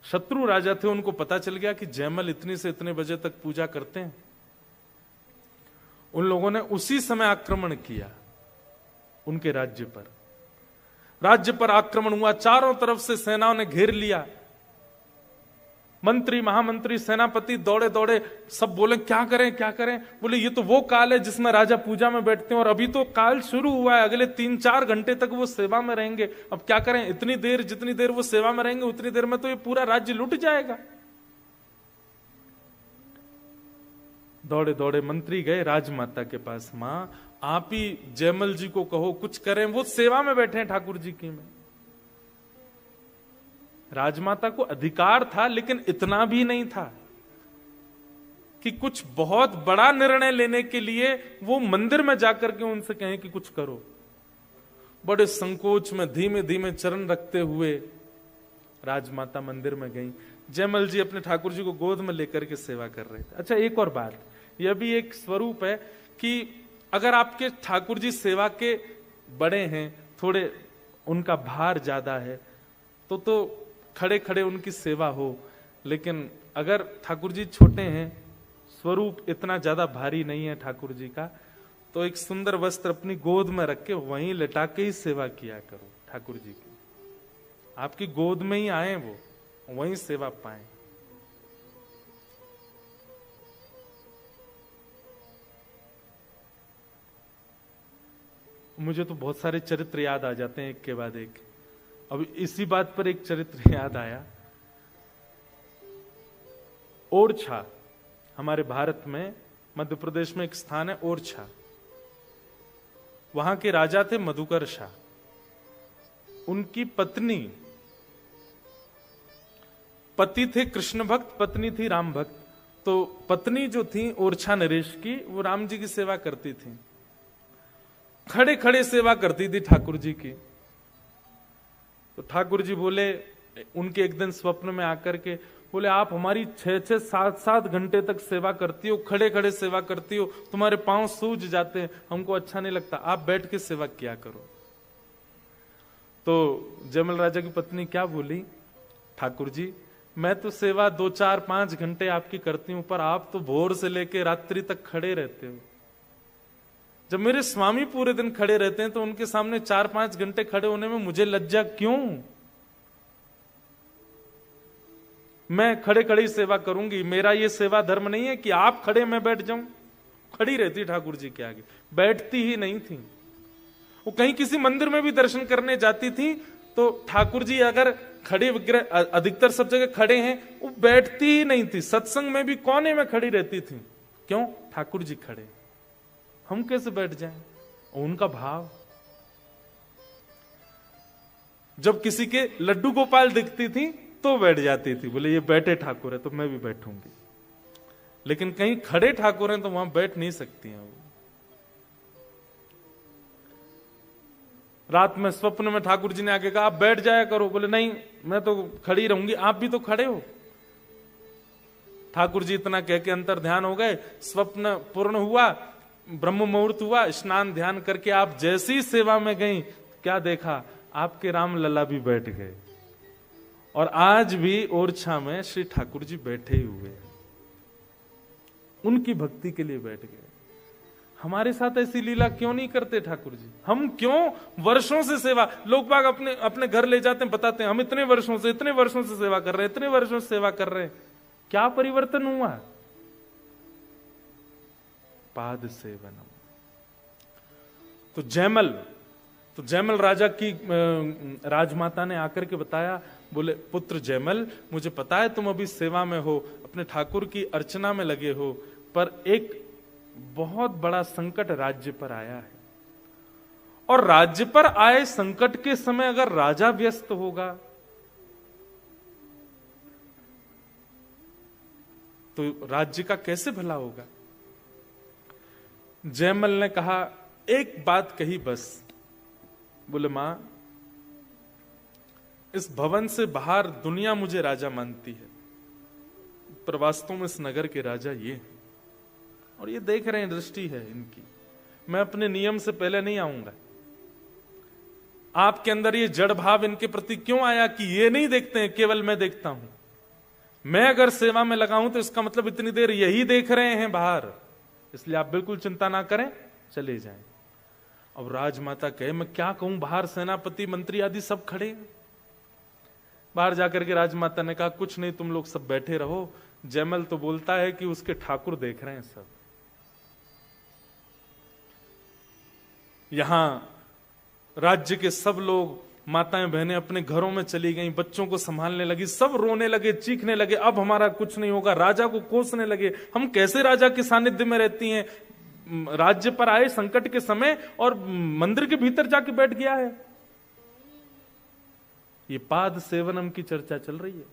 शत्रु राजा थे उनको पता चल गया कि जयमल इतने से इतने बजे तक पूजा करते हैं। उन लोगों ने उसी समय आक्रमण किया उनके राज्य पर। राज्य पर आक्रमण हुआ, चारों तरफ से सेनाओं ने घेर लिया। मंत्री, महामंत्री, सेनापति दौड़े दौड़े, सब बोले क्या करें क्या करें। बोले ये तो वो काल है जिसमें राजा पूजा में बैठते हैं और अभी तो काल शुरू हुआ है, अगले 3-4 घंटे तक वो सेवा में रहेंगे। अब क्या करें? इतनी देर जितनी देर वो सेवा में रहेंगे उतनी देर में तो ये पूरा राज्य लुट जाएगा। दौड़े दौड़े मंत्री गए राजमाता के पास। मां, आप ही जयमल जी को कहो कुछ करें, वो सेवा में बैठे हैं ठाकुर जी की में। राजमाता को अधिकार था लेकिन इतना भी नहीं था कि कुछ बहुत बड़ा निर्णय लेने के लिए वो मंदिर में जाकर के उनसे कहें कि कुछ करो। बड़े संकोच में धीमे धीमे चरण रखते हुए राजमाता मंदिर में गई। जयमल जी अपने ठाकुर जी को गोद में लेकर के सेवा कर रहे थे। अच्छा, एक और बात, यह भी एक स्वरूप है कि अगर आपके ठाकुर जी सेवा के बड़े हैं, थोड़े उनका भार ज्यादा है, तो खड़े खड़े उनकी सेवा हो। लेकिन अगर ठाकुर जी छोटे हैं, स्वरूप इतना ज्यादा भारी नहीं है ठाकुर जी का, तो एक सुंदर वस्त्र अपनी गोद में रख के वहीं लेटा के ही सेवा किया करो ठाकुर जी की। आपकी गोद में ही आए वो, वहीं सेवा पाए। मुझे तो बहुत सारे चरित्र याद आ जाते हैं एक के बाद एक। अब इसी बात पर एक चरित्र याद आया। ओरछा, हमारे भारत में मध्य प्रदेश में एक स्थान है ओरछा। वहां के राजा थे मधुकर शाह। उनकी पति थे कृष्ण भक्त, पत्नी थी राम भक्त। तो पत्नी जो थी ओरछा नरेश की, वो राम जी की सेवा करती थी, खड़े खड़े सेवा करती थी ठाकुर जी की। तो ठाकुर जी बोले, उनके एक दिन स्वप्न में आकर के बोले, आप हमारी 6-6, 7-7 घंटे तक सेवा करती हो, खड़े खड़े सेवा करती हो, तुम्हारे पांव सूज जाते हैं, हमको अच्छा नहीं लगता, आप बैठ के सेवा किया करो। तो जयमल राजा की पत्नी क्या बोली, ठाकुर जी मैं तो सेवा 2-4-5 घंटे आपकी करती हूं, पर आप तो भोर से लेकर रात्रि तक खड़े रहते हो। जब मेरे स्वामी पूरे दिन खड़े रहते हैं तो उनके सामने 4-5 घंटे खड़े होने में मुझे लज्जा क्यों? मैं खड़े खड़े ही सेवा करूंगी। मेरा ये सेवा धर्म नहीं है कि आप खड़े मैं बैठ जाऊं। खड़ी रहती ठाकुर जी के आगे, बैठती ही नहीं थी। वो कहीं किसी मंदिर में भी दर्शन करने जाती थी तो ठाकुर जी अगर खड़े विग्रह, अधिकतर सब जगह खड़े हैं, वो बैठती ही नहीं थी। सत्संग में भी कोने में खड़ी रहती थी। क्यों? ठाकुर जी खड़े, हम कैसे बैठ जाएं? उनका भाव। जब किसी के लड्डू गोपाल दिखती थी तो बैठ जाती थी, बोले ये बैठे ठाकुर है तो मैं भी बैठूंगी। लेकिन कहीं खड़े ठाकुर हैं तो वहां बैठ नहीं सकती हैं वो। रात में स्वप्न में ठाकुर जी ने आके कहा आप बैठ जाया करो, बोले नहीं मैं तो खड़ी रहूंगी। आप भी तो खड़े हो। ठाकुर जी इतना कह के अंतर ध्यान हो गए, स्वप्न पूर्ण हुआ, ब्रह्म मुहूर्त हुआ, स्नान ध्यान करके आप जैसी सेवा में गई, क्या देखा? आपके राम लला भी बैठ गए। और आज भी ओरछा में श्री ठाकुर जी बैठे ही हुए, उनकी भक्ति के लिए बैठ गए। हमारे साथ ऐसी लीला क्यों नहीं करते ठाकुर जी? हम क्यों वर्षों से सेवा, लोग बाग अपने अपने घर ले जाते हैं, बताते हैं हम इतने वर्षों से सेवा कर रहे हैं, इतने वर्षों से सेवा कर रहे हैं। क्या परिवर्तन हुआ? पाद सेवनम। तो जयमल राजा की राजमाता ने आकर के बताया, बोले पुत्र जयमल, मुझे पता है तुम अभी सेवा में हो, अपने ठाकुर की अर्चना में लगे हो, पर एक बहुत बड़ा संकट राज्य पर आया है। और राज्य पर आए संकट के समय अगर राजा व्यस्त होगा तो राज्य का कैसे भला होगा? जयमल ने कहा, एक बात कही बस। बोले मां, इस भवन से बाहर दुनिया मुझे राजा मानती है, पर वास्तव में इस नगर के राजा ये हैं। और ये देख रहे हैं, दृष्टि है इनकी। मैं अपने नियम से पहले नहीं आऊंगा। आपके अंदर ये जड़ भाव इनके प्रति क्यों आया कि ये नहीं देखते हैं, केवल मैं देखता हूं। मैं अगर सेवा में लगाऊं तो इसका मतलब इतनी देर यही देख रहे हैं बाहर, इसलिए आप बिल्कुल चिंता ना करें, चले जाएं। अब राजमाता कहे, मैं क्या कहूं, बाहर सेनापति मंत्री आदि सब खड़े हैं। बाहर जाकर के राजमाता ने कहा, कुछ नहीं, तुम लोग सब बैठे रहो। जयमल तो बोलता है कि उसके ठाकुर देख रहे हैं सब। यहां राज्य के सब लोग, माताएं बहनें अपने घरों में चली गईं, बच्चों को संभालने लगी, सब रोने लगे, चीखने लगे, अब हमारा कुछ नहीं होगा। राजा को कोसने लगे, हम कैसे राजा के सानिध्य में रहती हैं, राज्य पर आए संकट के समय और मंदिर के भीतर जाके बैठ गया है। ये पाद सेवनम की चर्चा चल रही है।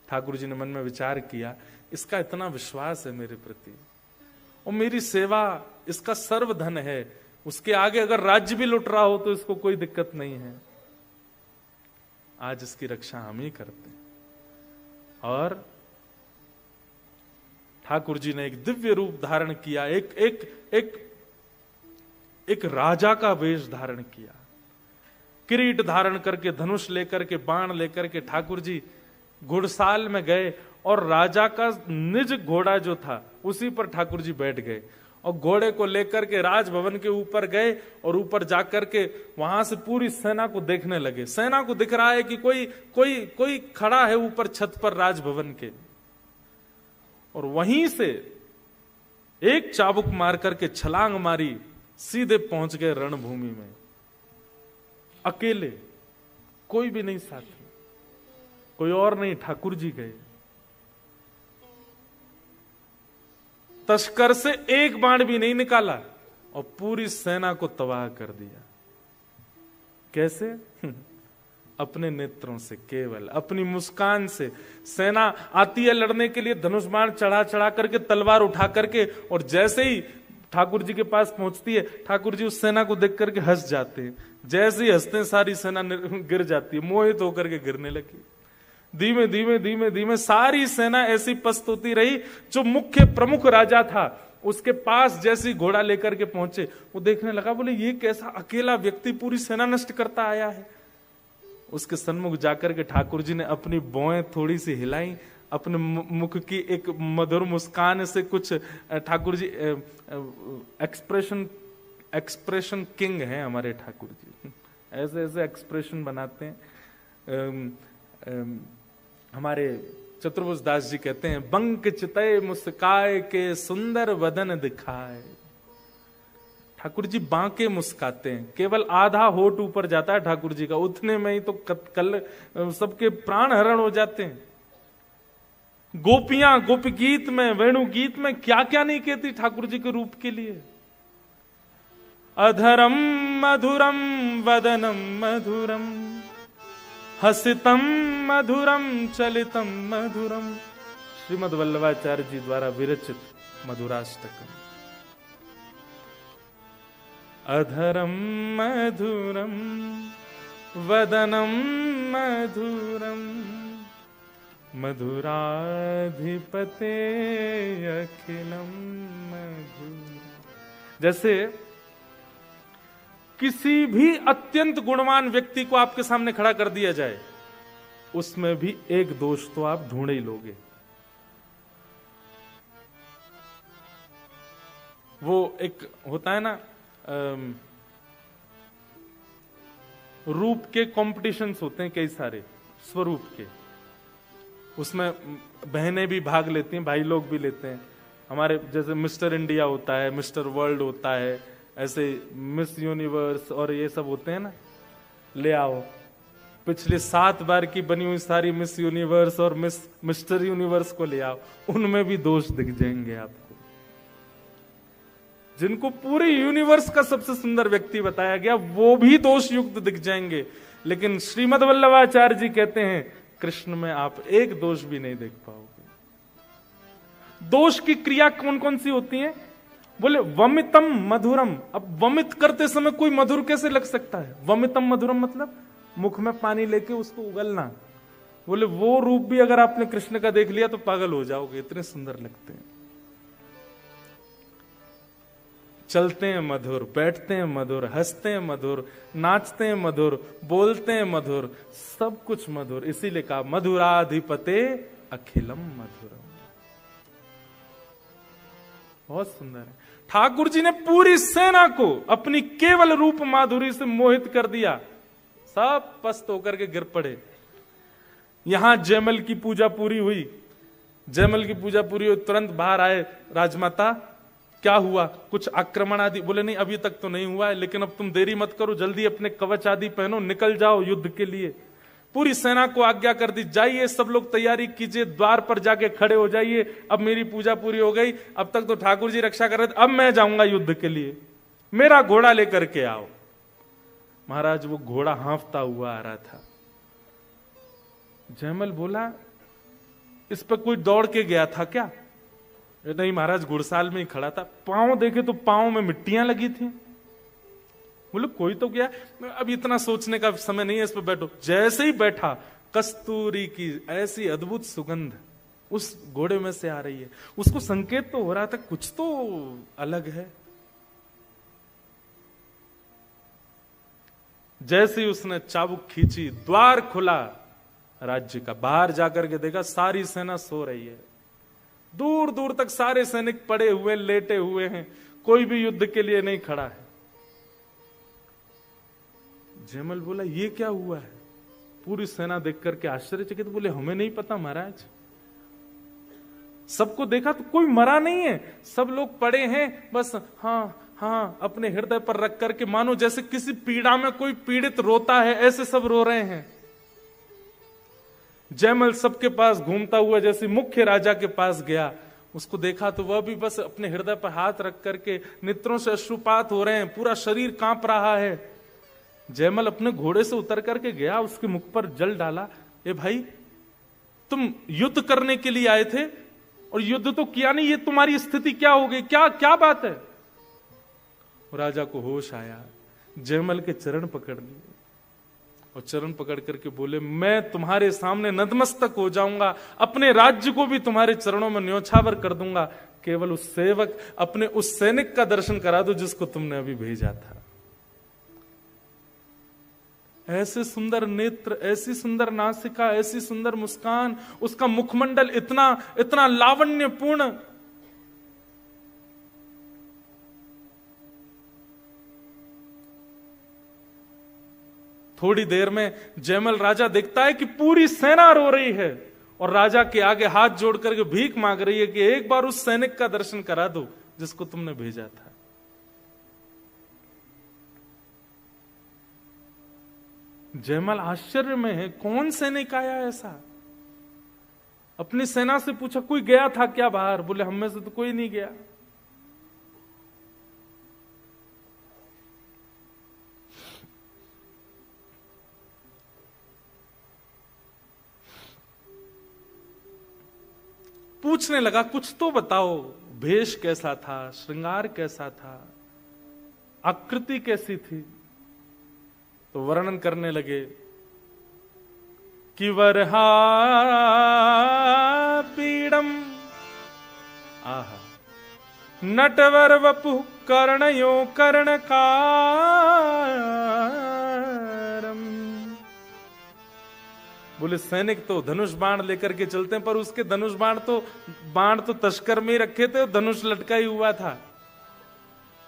ठाकुर जी ने मन में विचार किया, इसका इतना विश्वास है मेरे प्रति और मेरी सेवा इसका सर्वधन है, उसके आगे अगर राज्य भी लुट रहा हो तो इसको कोई दिक्कत नहीं है। आज इसकी रक्षा हम ही करते हैं। और ठाकुर जी ने एक दिव्य रूप धारण किया, एक राजा का वेश धारण किया, किरीट धारण करके, धनुष लेकर के, बाण लेकर के ठाकुर जी घुड़साल में गए और राजा का निज घोड़ा जो था उसी पर ठाकुर जी बैठ गए और घोड़े को लेकर के राजभवन के ऊपर गए और ऊपर जाकर के वहां से पूरी सेना को देखने लगे। सेना को दिख रहा है कि कोई खड़ा है ऊपर छत पर राजभवन के, और वहीं से एक चाबुक मार करके छलांग मारी, सीधे पहुंच गए रणभूमि में, अकेले, कोई भी नहीं साथ में, कोई और नहीं, ठाकुर जी गए। तस्कर से एक बाण भी नहीं निकाला और पूरी सेना को तबाह कर दिया। कैसे? अपने नेत्रों से, केवल अपनी मुस्कान से। सेना आती है लड़ने के लिए, धनुष बाण चढ़ा चढ़ा करके, तलवार उठा करके, और जैसे ही ठाकुर जी के पास पहुंचती है, ठाकुर जी उस सेना को देख करके हंस जाते हैं। जैसे ही हंसते हैं सारी सेना गिर जाती है, मोहित होकर के गिरने लगी। धीमे धीमे धीमे धीमे सारी सेना ऐसी पस्त होती रही। जो मुख्य प्रमुख राजा था उसके पास जैसी घोड़ा लेकर के पहुंचे, वो देखने लगा, बोले ये कैसा अकेला व्यक्ति पूरी सेना नष्ट करता आया है। उसके सन्मुख जाकर के ठाकुर जी ने अपनी भौएं थोड़ी सी हिलाई, अपने मुख की एक मधुर मुस्कान से कुछ, ठाकुर जी एक्सप्रेशन किंग हैं हमारे ठाकुर जी, ऐसे ऐसे एक्सप्रेशन बनाते हैं। हमारे चतुर्भुज दास जी कहते हैं, बंक चितय मुस्काए के सुंदर वदन दिखाए। ठाकुर जी बांके मुस्काते हैं, केवल आधा होठ ऊपर जाता है ठाकुर जी का, उतने में ही तो कल सबके प्राण हरण हो जाते हैं। गोपियां गोपी गीत में, वेणु गीत में क्या क्या नहीं कहती ठाकुर जी के रूप के लिए। अधरम मधुरम वदनम मधुरम हसितम मधुरम चलितम मधुरम। श्रीमद् वल्लभाचार्य जी द्वारा विरचित मधुराष्टकम। अधरम मधुरम वदनम मधुरम मधुराधिपते अखिलम मधुरम। जैसे किसी भी अत्यंत गुणवान व्यक्ति को आपके सामने खड़ा कर दिया जाए, उसमें भी एक दोष तो आप ढूंढ ही लोगे। वो एक होता है ना, रूप के कॉम्पिटिशन्स होते हैं कई सारे, स्वरूप के, उसमें बहनें भी भाग लेती हैं, भाई लोग भी लेते हैं। हमारे जैसे मिस्टर इंडिया होता है, मिस्टर वर्ल्ड होता है, ऐसे मिस यूनिवर्स और ये सब होते हैं ना। ले आओ पिछले 7 बार की बनी हुई सारी मिस यूनिवर्स और मिस्टर यूनिवर्स को ले आओ, उनमें भी दोष दिख जाएंगे आपको। जिनको पूरे यूनिवर्स का सबसे सुंदर व्यक्ति बताया गया, वो भी दोष युक्त दिख जाएंगे। लेकिन श्रीमद् वल्लभाचार्य जी कहते हैं, कृष्ण में आप एक दोष भी नहीं देख पाओगे। दोष की क्रिया कौन कौन सी होती है? बोले वमितम मधुरम। अब वमित करते समय कोई मधुर कैसे लग सकता है? वमितम मधुरम मतलब मुख में पानी लेके उसको उगलना। बोले वो रूप भी अगर आपने कृष्ण का देख लिया तो पागल हो जाओगे, इतने सुंदर लगते हैं। चलते हैं मधुर, बैठते हैं मधुर, हंसते हैं मधुर, नाचते हैं मधुर, बोलते हैं मधुर, सब कुछ मधुर। इसीलिए कहा मधुराधिपते अखिलम मधुरम। बहुत सुंदर है। ठाकुर जी ने पूरी सेना को अपनी केवल रूप माधुरी से मोहित कर दिया। सब पस्त होकर के गिर पड़े। यहां जयमल की पूजा पूरी हुई। जयमल की पूजा पूरी हुई, तुरंत बाहर आए राजमाता, क्या हुआ? कुछ आक्रमण आदि? बोले नहीं अभी तक तो नहीं हुआ है, लेकिन अब तुम देरी मत करो, जल्दी अपने कवच आदि पहनो, निकल जाओ युद्ध के लिए। पूरी सेना को आज्ञा कर दी, जाइए सब लोग तैयारी कीजिए, द्वार पर जाके खड़े हो जाइए, अब मेरी पूजा पूरी हो गई, अब तक तो ठाकुर जी रक्षा कर रहे थे, अब मैं जाऊंगा युद्ध के लिए, मेरा घोड़ा लेकर के आओ। महाराज वो घोड़ा हांफता हुआ आ रहा था। जयमल बोला इस पर कोई दौड़ के गया था क्या? नहीं महाराज, घुड़साल में ही खड़ा था। पांव देखे तो पांव में मिट्टियां लगी थी। बोले कोई तो गया, अब इतना सोचने का समय नहीं है, इस पर बैठो। जैसे ही बैठा, कस्तूरी की ऐसी अद्भुत सुगंध उस घोड़े में से आ रही है। उसको संकेत तो हो रहा था कुछ तो अलग है। जैसे ही उसने चाबुक खींची, द्वार खुला राज्य का। बाहर जाकर के देखा सारी सेना सो रही है। दूर दूर तक सारे सैनिक पड़े हुए, लेटे हुए हैं, कोई भी युद्ध के लिए नहीं खड़ा है। जयमल बोला ये क्या हुआ है? पूरी सेना देख करके आश्चर्यचकित बोले हमें नहीं पता महाराज। सबको देखा तो कोई मरा नहीं है, सब लोग पड़े हैं बस, हाँ हाँ, अपने हृदय पर रख करके, मानो जैसे किसी पीड़ा में कोई पीड़ित रोता है, ऐसे सब रो रहे हैं। जयमल सबके पास घूमता हुआ जैसे मुख्य राजा के पास गया, उसको देखा तो वह भी बस अपने हृदय पर हाथ रख करके, नेत्रों से अश्रुपात हो रहे हैं, पूरा शरीर कांप रहा है। जयमल अपने घोड़े से उतर करके गया, उसके मुख पर जल डाला। ए भाई, तुम युद्ध करने के लिए आए थे और युद्ध तो किया नहीं, ये तुम्हारी स्थिति क्या हो गई? क्या क्या बात है? राजा को होश आया, जयमल के चरण पकड़ लिए और चरण पकड़ करके बोले मैं तुम्हारे सामने नतमस्तक हो जाऊंगा, अपने राज्य को भी तुम्हारे चरणों में न्योछावर कर दूंगा, केवल उस सेवक, अपने उस सैनिक का दर्शन करा दो जिसको तुमने अभी भेजा था। ऐसे सुंदर नेत्र, ऐसी सुंदर नासिका, ऐसी सुंदर मुस्कान, उसका मुखमंडल इतना इतना लावण्यपूर्ण। थोड़ी देर में जयमल राजा देखता है कि पूरी सेना रो रही है और राजा के आगे हाथ जोड़ करके भीख मांग रही है कि एक बार उस सैनिक का दर्शन करा दो जिसको तुमने भेजा था। जयमल आश्चर्य में है, कौन सैनिक आया ऐसा? अपनी सेना से पूछा कोई गया था क्या बाहर? बोले हम में से तो कोई नहीं गया। पूछने लगा कुछ तो बताओ, भेष कैसा था, श्रृंगार कैसा था, आकृति कैसी थी? तो वर्णन करने लगे कि वरहा पीड़म आहा नटवर वपु कर्णयो कर्णकारम। बोले सैनिक तो धनुष बाण लेकर के चलते हैं, पर उसके धनुष बाण तो तस्कर में ही रखे थे, धनुष लटका ही हुआ था।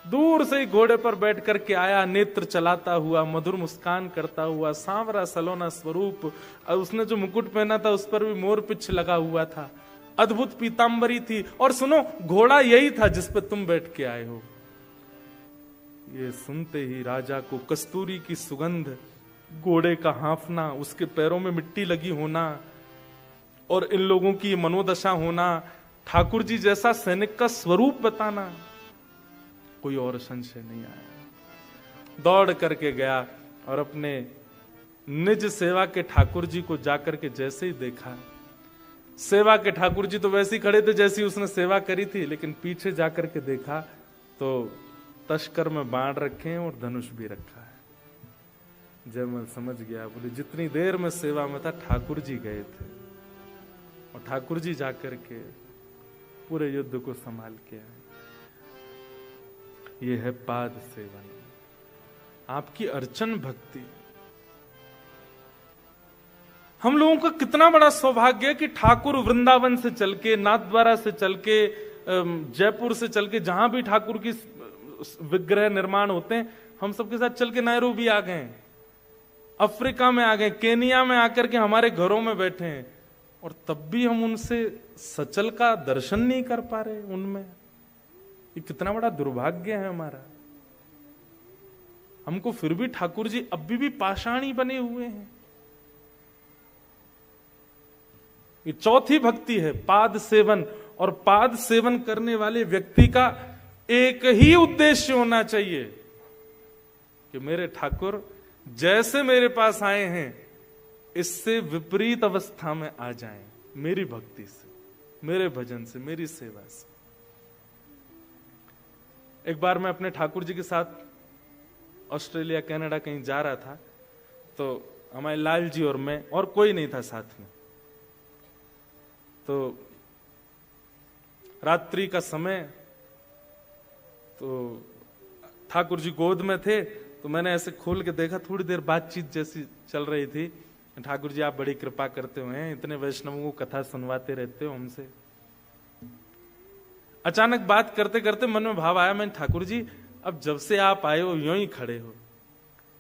दूर से ही घोड़े पर बैठ करके आया, नेत्र चलाता हुआ, मधुर मुस्कान करता हुआ, सांवरा सलोना स्वरूप। और उसने जो मुकुट पहना था उस पर भी मोर पिछ लगा हुआ था, अद्भुत पीतांबरी थी। और सुनो, घोड़ा यही था जिस पे तुम बैठ के आए हो। ये सुनते ही राजा को कस्तूरी की सुगंध, घोड़े का हांफना, उसके पैरों में मिट्टी लगी होना और इन लोगों की मनोदशा होना, ठाकुर जी जैसा सैनिक का स्वरूप बताना, कोई और संशय नहीं आया। दौड़ करके गया और अपने निज सेवा के ठाकुर जी को जाकर के जैसे ही देखा, सेवा के ठाकुर जी तो वैसे ही खड़े थे जैसी उसने सेवा करी थी, लेकिन पीछे जाकर के देखा तो तस्कर में बाण रखे हैं और धनुष भी रखा है। जयमल समझ गया, बोले जितनी देर में सेवा में था ठाकुर जी गए थे और ठाकुर जी जाकर के पूरे युद्ध को संभाल के आए। ये है पाद सेवन, आपकी अर्चन भक्ति। हम लोगों का कितना बड़ा सौभाग्य है कि ठाकुर वृंदावन से चल के, नाथद्वारा से चल के, जयपुर से चल के, जहां भी ठाकुर की विग्रह निर्माण होते हैं, हम सबके साथ चल के नैरोबी आ गए, अफ्रीका में आ गए, केनिया में आकर के हमारे घरों में बैठे हैं, और तब भी हम उनसे सचल का दर्शन नहीं कर पा रहे उनमें। ये कितना बड़ा दुर्भाग्य है हमारा। हमको फिर भी ठाकुर जी अभी भी पाषाणी बने हुए हैं। ये चौथी भक्ति है, पाद सेवन। और पाद सेवन करने वाले व्यक्ति का एक ही उद्देश्य होना चाहिए कि मेरे ठाकुर जैसे मेरे पास आए हैं इससे विपरीत अवस्था में आ जाएं, मेरी भक्ति से, मेरे भजन से, मेरी सेवा से। एक बार मैं अपने ठाकुर जी के साथ ऑस्ट्रेलिया कनाडा कहीं जा रहा था, तो हमारे लाल जी और मैं, और कोई नहीं था साथ में। तो रात्रि का समय, तो ठाकुर जी गोद में थे, तो मैंने ऐसे खोल के देखा, थोड़ी देर बातचीत जैसी चल रही थी। ठाकुर जी आप बड़ी कृपा करते हुए, इतने वैष्णवों को कथा सुनवाते रहते हो हमसे। अचानक बात करते करते मन में भाव आया, मैंने ठाकुर जी अब जब से आप आए हो यूं ही खड़े हो।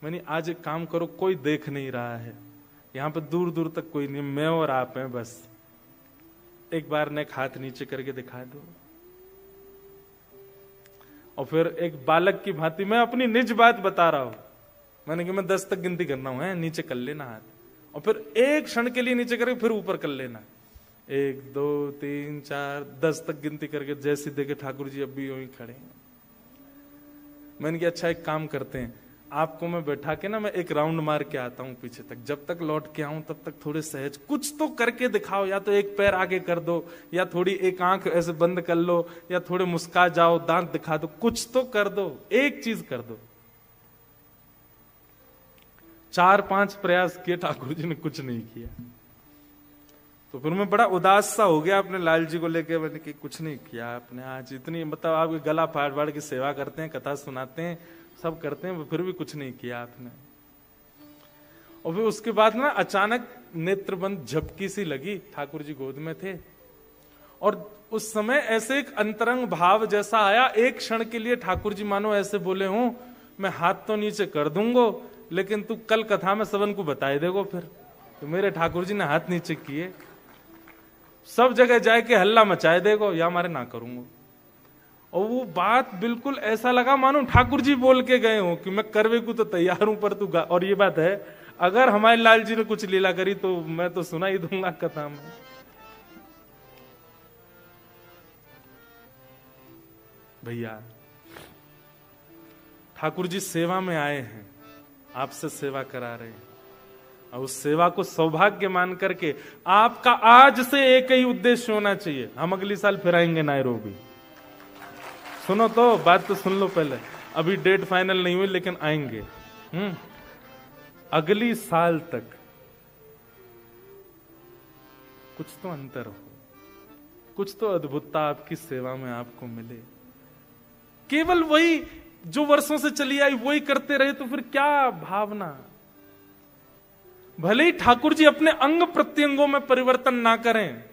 मैंने आज एक काम करो, कोई देख नहीं रहा है यहाँ पे, दूर दूर तक कोई नहीं, मैं और आप हैं बस, एक बार नेक हाथ नीचे करके दिखा दो। और फिर एक बालक की भांति मैं अपनी निज बात बता रहा हूं। मैंने कहा मैं 10 तक गिनती करना हूं, है नीचे कर लेना हाथ, और फिर एक क्षण के लिए नीचे करके फिर ऊपर कर लेना, 1 2 3 4 10 तक गिनती करके। जैसे देखे ठाकुर जी अब भी यूं ही खड़े हैं। मैंने कहा अच्छा एक काम करते हैं, आपको मैं बैठा के ना मैं एक राउंड मार के आता हूं पीछे तक, जब तक लौट के आऊं तब तक थोड़े सहज कुछ तो करके दिखाओ, या तो एक पैर आगे कर दो, या थोड़ी एक आंख ऐसे बंद कर लो, या थोड़े मुस्का जाओ, दांत दिखा दो, कुछ तो कर दो, एक चीज कर दो। 4-5 प्रयास किए, ठाकुर जी ने कुछ नहीं किया। तो फिर मैं बड़ा उदास सा हो गया अपने लाल जी को लेके। मैंने कि कुछ नहीं किया आपने आज, इतनी मतलब आपके गला फाड़ फाड़ की सेवा करते हैं, कथा सुनाते हैं, सब करते हैं, फिर भी कुछ नहीं किया आपने। और फिर उसके बाद ना अचानक नेत्र बंद झपकी सी लगी, ठाकुर जी गोद में थे, और उस समय ऐसे एक अंतरंग भाव जैसा आया, एक क्षण के लिए ठाकुर जी मानो ऐसे बोले हूं, मैं हाथ तो नीचे कर दूंगो, लेकिन तू कल कथा में सबन को बताए देगो। फिर तो मेरे ठाकुर जी ने हाथ नीचे किए सब जगह जाए के हल्ला मचाए देगो या हमारे ना करूंगा। और वो बात बिल्कुल ऐसा लगा मानो ठाकुर जी बोल के गए हो कि मैं करवे को तो तैयार हूं पर तू गा। और ये बात है, अगर हमारे लाल जी ने कुछ लीला करी तो मैं तो सुना ही दूंगा कथा में। भैया ठाकुर जी सेवा में आए हैं, आपसे सेवा करा रहे हैं, और उस सेवा को सौभाग्य मान करके आपका आज से एक ही उद्देश्य होना चाहिए, हम अगली साल फिर आएंगे नायरोबी। सुनो तो, बात तो सुन लो पहले, अभी डेट फाइनल नहीं हुई लेकिन आएंगे। अगली साल तक कुछ तो अंतर हो, कुछ तो अद्भुतता आपकी सेवा में आपको मिले। केवल वही जो वर्षों से चली आई वही करते रहे तो फिर क्या भावना। भले ही ठाकुर जी अपने अंग प्रत्यंगों में परिवर्तन ना करें,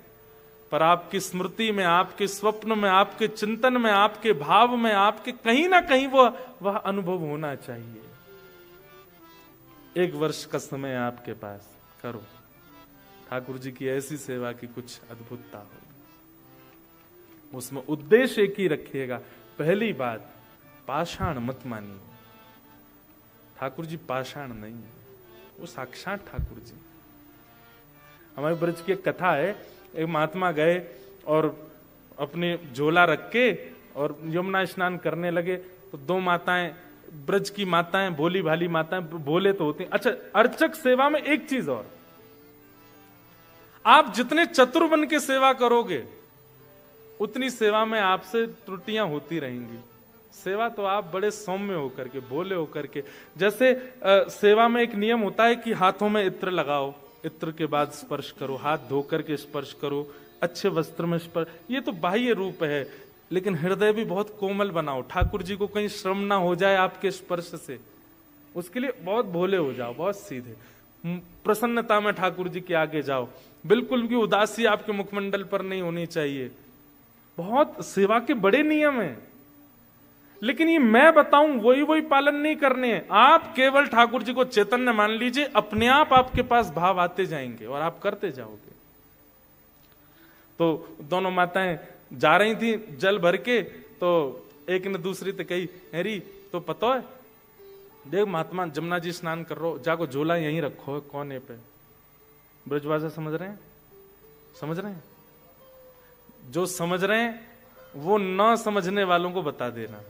पर आपकी स्मृति में, आपके स्वप्न में, आपके चिंतन में, आपके भाव में, आपके कहीं ना कहीं वह अनुभव होना चाहिए। 1 वर्ष का समय आपके पास, करो ठाकुर जी की ऐसी सेवा की कुछ अद्भुतता हो। उसमें उद्देश्य एक ही रखिएगा। पहली बात, पाषाण मत मानिए। ठाकुर जी पाषाण नहीं है, वो साक्षात ठाकुर जी। हमारे ब्रज की एक कथा है, एक महात्मा गए और अपने झोला रख के और यमुना स्नान करने लगे तो 2 माताएं, ब्रज की माताएं, भोली भाली माताएं, भोले तो होती हैं। अच्छा, अर्चक सेवा में एक चीज और, आप जितने चतुर बन के सेवा करोगे उतनी सेवा में आपसे त्रुटियां होती रहेंगी। सेवा तो आप बड़े सौम्य होकर के, भोले होकर के, जैसे सेवा में एक नियम होता है कि हाथों में इत्र लगाओ, इत्र के बाद स्पर्श करो, हाथ धोकर के स्पर्श करो, अच्छे वस्त्र में स्पर्श, ये तो बाह्य रूप है, लेकिन हृदय भी बहुत कोमल बनाओ। ठाकुर जी को कहीं श्रम ना हो जाए आपके स्पर्श से, उसके लिए बहुत भोले हो जाओ, बहुत सीधे, प्रसन्नता में ठाकुर जी के आगे जाओ, बिल्कुल भी उदासी आपके मुखमंडल पर नहीं होनी चाहिए। बहुत सेवा के बड़े नियम हैं, लेकिन ये मैं बताऊं वही पालन नहीं करने हैं। आप केवल ठाकुर जी को चैतन्य मान लीजिए, अपने आप आपके पास भाव आते जाएंगे और आप करते जाओगे। तो दोनों माताएं जा रही थी जल भर के, तो एक ने दूसरी से कही, हेरी तो पता है, देख महात्मा जमुना जी स्नान कर रो, जाको झोला यहीं रखो कोने पे। ब्रजभाषा समझ रहे हैं? समझ रहे हैं? जो समझ रहे हैं वो न समझने वालों को बता देना।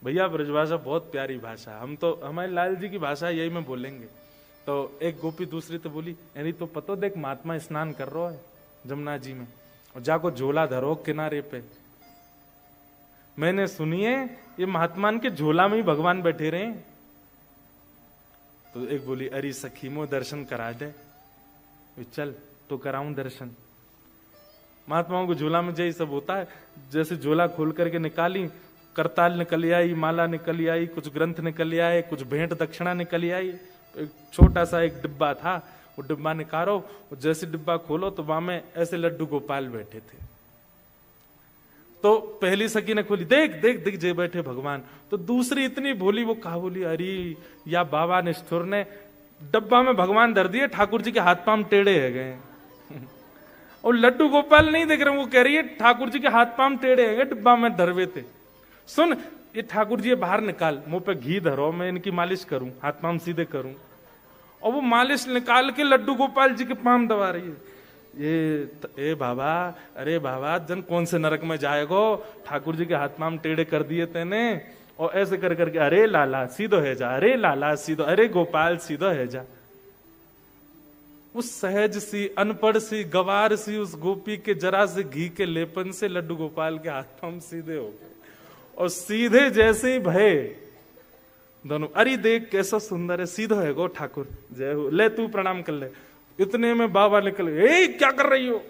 भैया ब्रजभाषा बहुत प्यारी भाषा है, हम तो हमारे लाल जी की भाषा यही में बोलेंगे। तो एक गोपी दूसरी तो बोली, यानी तो पतो देख महात्मा स्नान कर रहा है जमुना जी में, और जाको झोला धरो किनारे पे। मैंने सुनिए ये महात्मा के झोला में ही भगवान बैठे रहे। तो एक बोली, अरे सखी मो दर्शन करा दे। चल तो कराऊं दर्शन। महात्माओं को झोला में यही सब होता है, जैसे झोला खोल करके निकाली, करताल निकल आई, माला निकल आई, कुछ ग्रंथ निकल आए, कुछ भेंट दक्षिणा निकल आई। एक छोटा सा एक डिब्बा था, वो डिब्बा निकालो, जैसे डिब्बा खोलो तो वहां में ऐसे लड्डू गोपाल बैठे थे। तो पहली सखी ने खोली, देख देख दिख जे बैठे भगवान। तो दूसरी इतनी भोली, वो कहा बोली, अरे या बाबा निष्ठुर ने डब्बा में भगवान धर दिए, ठाकुर जी के हाथ पांव टेढ़े है गए। और लड्डू गोपाल नहीं देख रहे, वो कह रही है ठाकुर जी के हाथ पांव टेढ़े है गए, डिब्बा में धरवे थे। सुन ये ठाकुर जी बाहर निकाल, मुंह पे घी धरो, मैं इनकी मालिश करूं, हाथ पांव सीधे करूं। और वो मालिश निकाल के लड्डू गोपाल जी के पांव दबा रही है। ये बाबा, अरे बाबा जन कौन से नरक में जाएगो, ठाकुर जी के हाथ पांव टेढ़े कर दिए तेने। और ऐसे कर करके, अरे लाला सीधो है जा, अरे लाला सीधो, अरे गोपाल सीधो है जा। उस सहज सी, अनपढ़ सी, गवार सी उस गोपी के जरा से घी के लेपन से लड्डू गोपाल के हाथ पांव सीधे हो गए। और सीधे जैसे ही भय दोनों, अरे देख कैसा सुंदर है, सीधो है गो ठाकुर, जय हो, ले तू प्रणाम कर ले। इतने में बाबा निकल गए, क्या कर रही हो?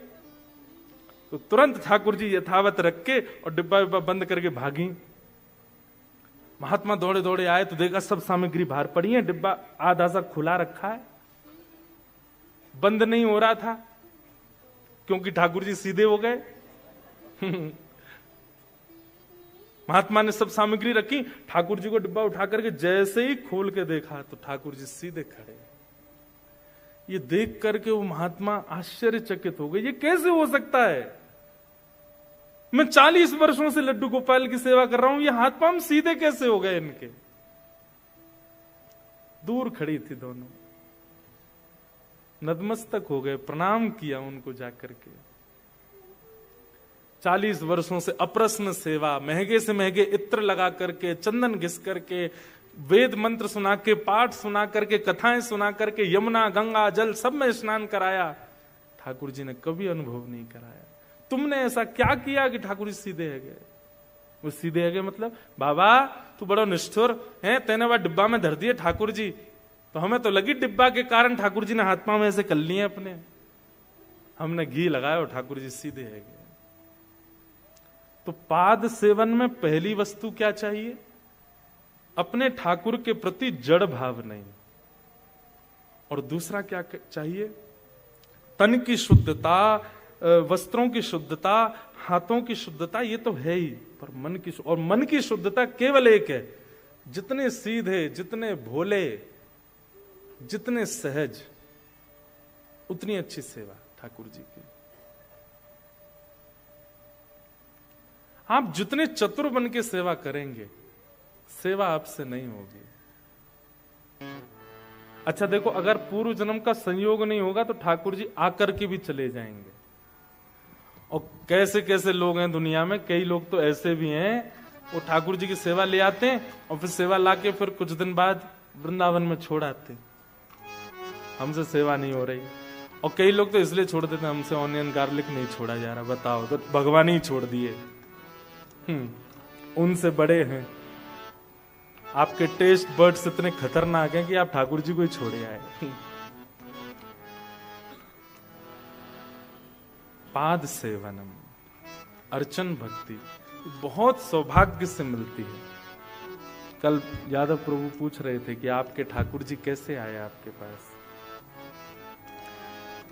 तो तुरंत ठाकुर जी यथावत रख के और डिब्बा डिब्बा बंद करके भागी। महात्मा दौड़े दौड़े आए तो देखा सब सामग्री बाहर पड़ी है, डिब्बा आधा सा खुला रखा है, बंद नहीं हो रहा था क्योंकि ठाकुर जी सीधे हो गए। महात्मा ने सब सामग्री रखी, ठाकुर जी को डिब्बा उठा करके जैसे ही खोल के देखा तो ठाकुर जी सीधे खड़े। ये देख करके वो महात्मा आश्चर्यचकित हो गए, ये कैसे हो सकता है? मैं 40 वर्षों से लड्डू गोपाल की सेवा कर रहा हूं, ये हाथ पांव सीधे कैसे हो गए इनके? दूर खड़ी थी दोनों, नतमस्तक हो गए, प्रणाम किया उनको जाकर के। 40 वर्षों से अप्रश्न सेवा, महंगे से महंगे इत्र लगा करके, चंदन घिस करके, वेद मंत्र सुना के, पाठ सुना करके, कथाएं सुना करके, यमुना गंगा जल सब में स्नान कराया, ठाकुर जी ने कभी अनुभव नहीं कराया। तुमने ऐसा क्या किया कि ठाकुर जी सीधे है गए? वो सीधे है गए मतलब, बाबा तू बड़ा निष्ठुर है, तेने वह डिब्बा में धर दिए ठाकुर जी, तो हमें तो लगी डिब्बा के कारण ठाकुर जी ने हाथ पांव ऐसे कर लिए अपने, हमने घी लगाया और ठाकुर जी सीधे है गए। तो पाद सेवन में पहली वस्तु क्या चाहिए? अपने ठाकुर के प्रति जड़ भाव नहीं। और दूसरा क्या चाहिए? तन की शुद्धता, वस्त्रों की शुद्धता, हाथों की शुद्धता, ये तो है ही, पर मन की, और मन की शुद्धता केवल एक है, जितने सीधे, जितने भोले, जितने सहज, उतनी अच्छी सेवा ठाकुर जी की। आप जितने चतुर बन के सेवा करेंगे, सेवा आपसे नहीं होगी। अच्छा देखो, अगर पूर्व जन्म का संयोग नहीं होगा तो ठाकुर जी आकर के भी चले जाएंगे। और कैसे कैसे लोग हैं दुनिया में, कई लोग तो ऐसे भी हैं, वो ठाकुर जी की सेवा ले आते हैं और फिर सेवा लाके फिर कुछ दिन बाद वृंदावन में छोड़ आते, हमसे सेवा नहीं हो रही। और कई लोग तो इसलिए छोड़ देते, हमसे ऑनियन गार्लिक नहीं छोड़ा जा रहा, बताओ, तो भगवान ही छोड़ दिए। उनसे बड़े हैं, आपके टेस्ट बर्ड्स इतने खतरनाक हैं कि आप ठाकुर जी को ही छोड़े आए। पाद सेवनम, अर्चन भक्ति बहुत सौभाग्य से मिलती है। कल यादव प्रभु पूछ रहे थे कि आपके ठाकुर जी कैसे आए आपके पास।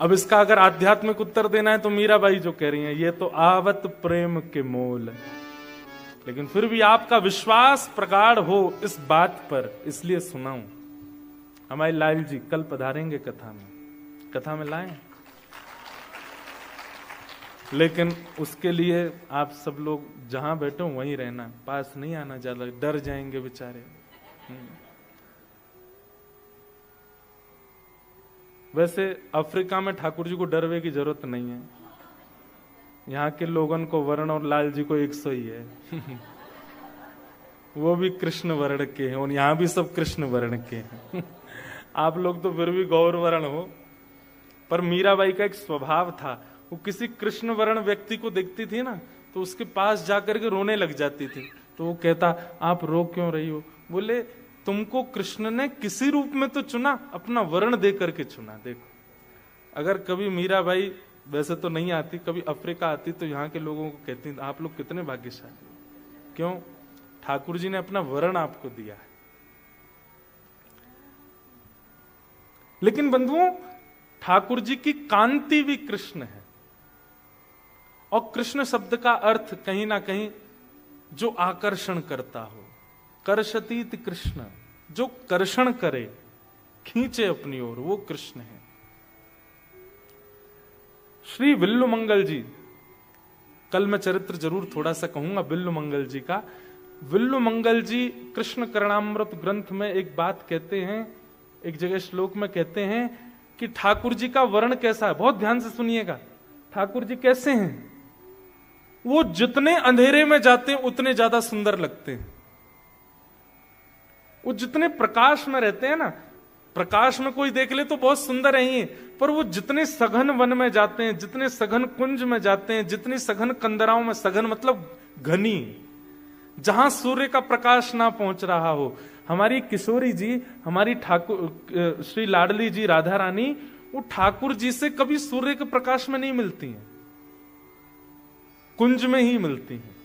अब इसका अगर आध्यात्मिक उत्तर देना है तो मीराबाई जो कह रही हैं, ये तो आवत प्रेम के मोल, लेकिन फिर भी आपका विश्वास प्रगाढ़ हो इस बात पर, इसलिए सुनाऊं। हमारे लाल जी कल पधारेंगे कथा में लाएं, लेकिन उसके लिए आप सब लोग जहां बैठे हो वहीं रहना, पास नहीं आना, ज्यादा डर जाएंगे बेचारे। वैसे अफ्रीका में ठाकुर जी को डरवे की जरूरत नहीं है, यहाँ के लोगों को वर्ण और लाल जी को 100 ही है। वो भी कृष्ण वर्ण के हैं और यहाँ भी सब कृष्ण वर्ण के हैं। आप लोग तो फिर भी गौर वर्ण हो। पर मीराबाई का एक स्वभाव था, वो किसी कृष्ण वर्ण व्यक्ति को देखती थी ना तो उसके पास जाकर के रोने लग जाती थी। तो वो कहता, आप रो क्यों रही हो? बोले, तुमको कृष्ण ने किसी रूप में तो चुना, अपना वर्ण दे करके चुना। देखो, अगर कभी मीराबाई वैसे तो नहीं आती, कभी अफ्रीका आती तो यहाँ के लोगों को कहती, आप लोग कितने भाग्यशाली। क्यों? ठाकुर जी ने अपना वर्ण आपको दिया है। लेकिन बंधुओं, ठाकुर जी की कांति भी कृष्ण है। और कृष्ण शब्द का अर्थ कहीं ना कहीं जो आकर्षण करता हो, कर्षतीत कृष्ण, जो कर्षण करे, खींचे अपनी ओर, वो कृष्ण है। श्री विल्लु मंगल जी, कल मैं चरित्र जरूर थोड़ा सा कहूंगा विल्लु मंगल जी का। विल्लु मंगल जी कृष्ण करणामृत ग्रंथ में एक बात कहते हैं, एक जगह श्लोक में कहते हैं कि ठाकुर जी का वर्ण कैसा है। बहुत ध्यान से सुनिएगा, ठाकुर जी कैसे हैं? वो जितने अंधेरे में जाते हैं उतने ज्यादा सुंदर लगते हैं। वो जितने प्रकाश में रहते हैं ना, प्रकाश में कोई देख ले तो बहुत सुंदर है ही, पर वो जितने सघन वन में जाते हैं, जितने सघन कुंज में जाते हैं, जितनी सघन कंदराओं में, सघन मतलब घनी, जहां सूर्य का प्रकाश ना पहुंच रहा हो। हमारी किशोरी जी, हमारी ठाकुर श्री लाडली जी राधा रानी, वो ठाकुर जी से कभी सूर्य के प्रकाश में नहीं मिलती हैं, कुंज में ही मिलती हैं।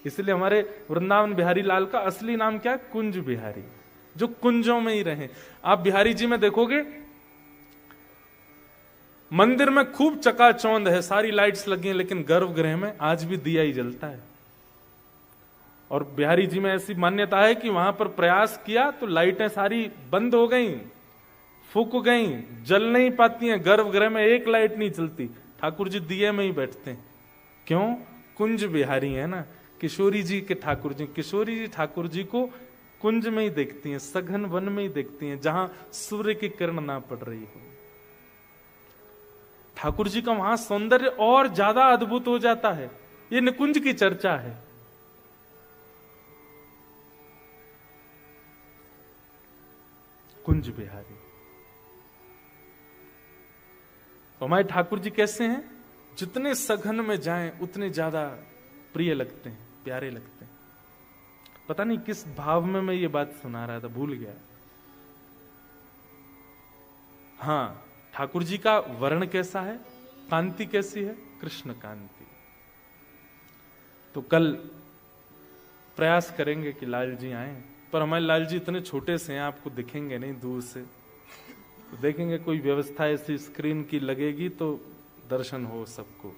इसलिए हमारे वृंदावन बिहारी लाल का असली नाम क्या है? कुंज बिहारी, जो कुंजों में ही रहे। आप बिहारी जी में देखोगे मंदिर में खूब चकाचौंध है, सारी लाइट्स लगी हैं, लेकिन गर्भगृह में आज भी दिया ही जलता है। और बिहारी जी में ऐसी मान्यता है कि वहां पर प्रयास किया तो लाइटें सारी बंद हो गई, फूक गई, जल नहीं पाती हैं, गर्भगृह में एक लाइट नहीं चलती, ठाकुर जी दिए में ही बैठते हैं। क्यों? कुंज बिहारी है ना, किशोरी जी के ठाकुर जी, किशोरी जी ठाकुर जी को कुंज में ही देखती हैं, सघन वन में ही देखती हैं, जहां सूर्य की किरण ना पड़ रही हो। ठाकुर जी का वहां सौंदर्य और ज्यादा अद्भुत हो जाता है। ये निकुंज की चर्चा है। कुंज बिहारी। तो हमारे ठाकुर जी कैसे हैं? जितने सघन में जाएं उतने ज्यादा प्रिय लगते हैं, प्यारे लगते हैं। पता नहीं किस भाव में मैं ये बात सुना रहा था, भूल गया। हाँ, ठाकुर जी का वर्ण कैसा है, कांति कैसी है? कृष्ण कांति। तो कल प्रयास करेंगे कि लाल जी आए, पर हमारे लाल जी इतने छोटे से हैं, आपको दिखेंगे नहीं दूर से। तो देखेंगे कोई व्यवस्था ऐसी स्क्रीन की लगेगी तो दर्शन हो सबको।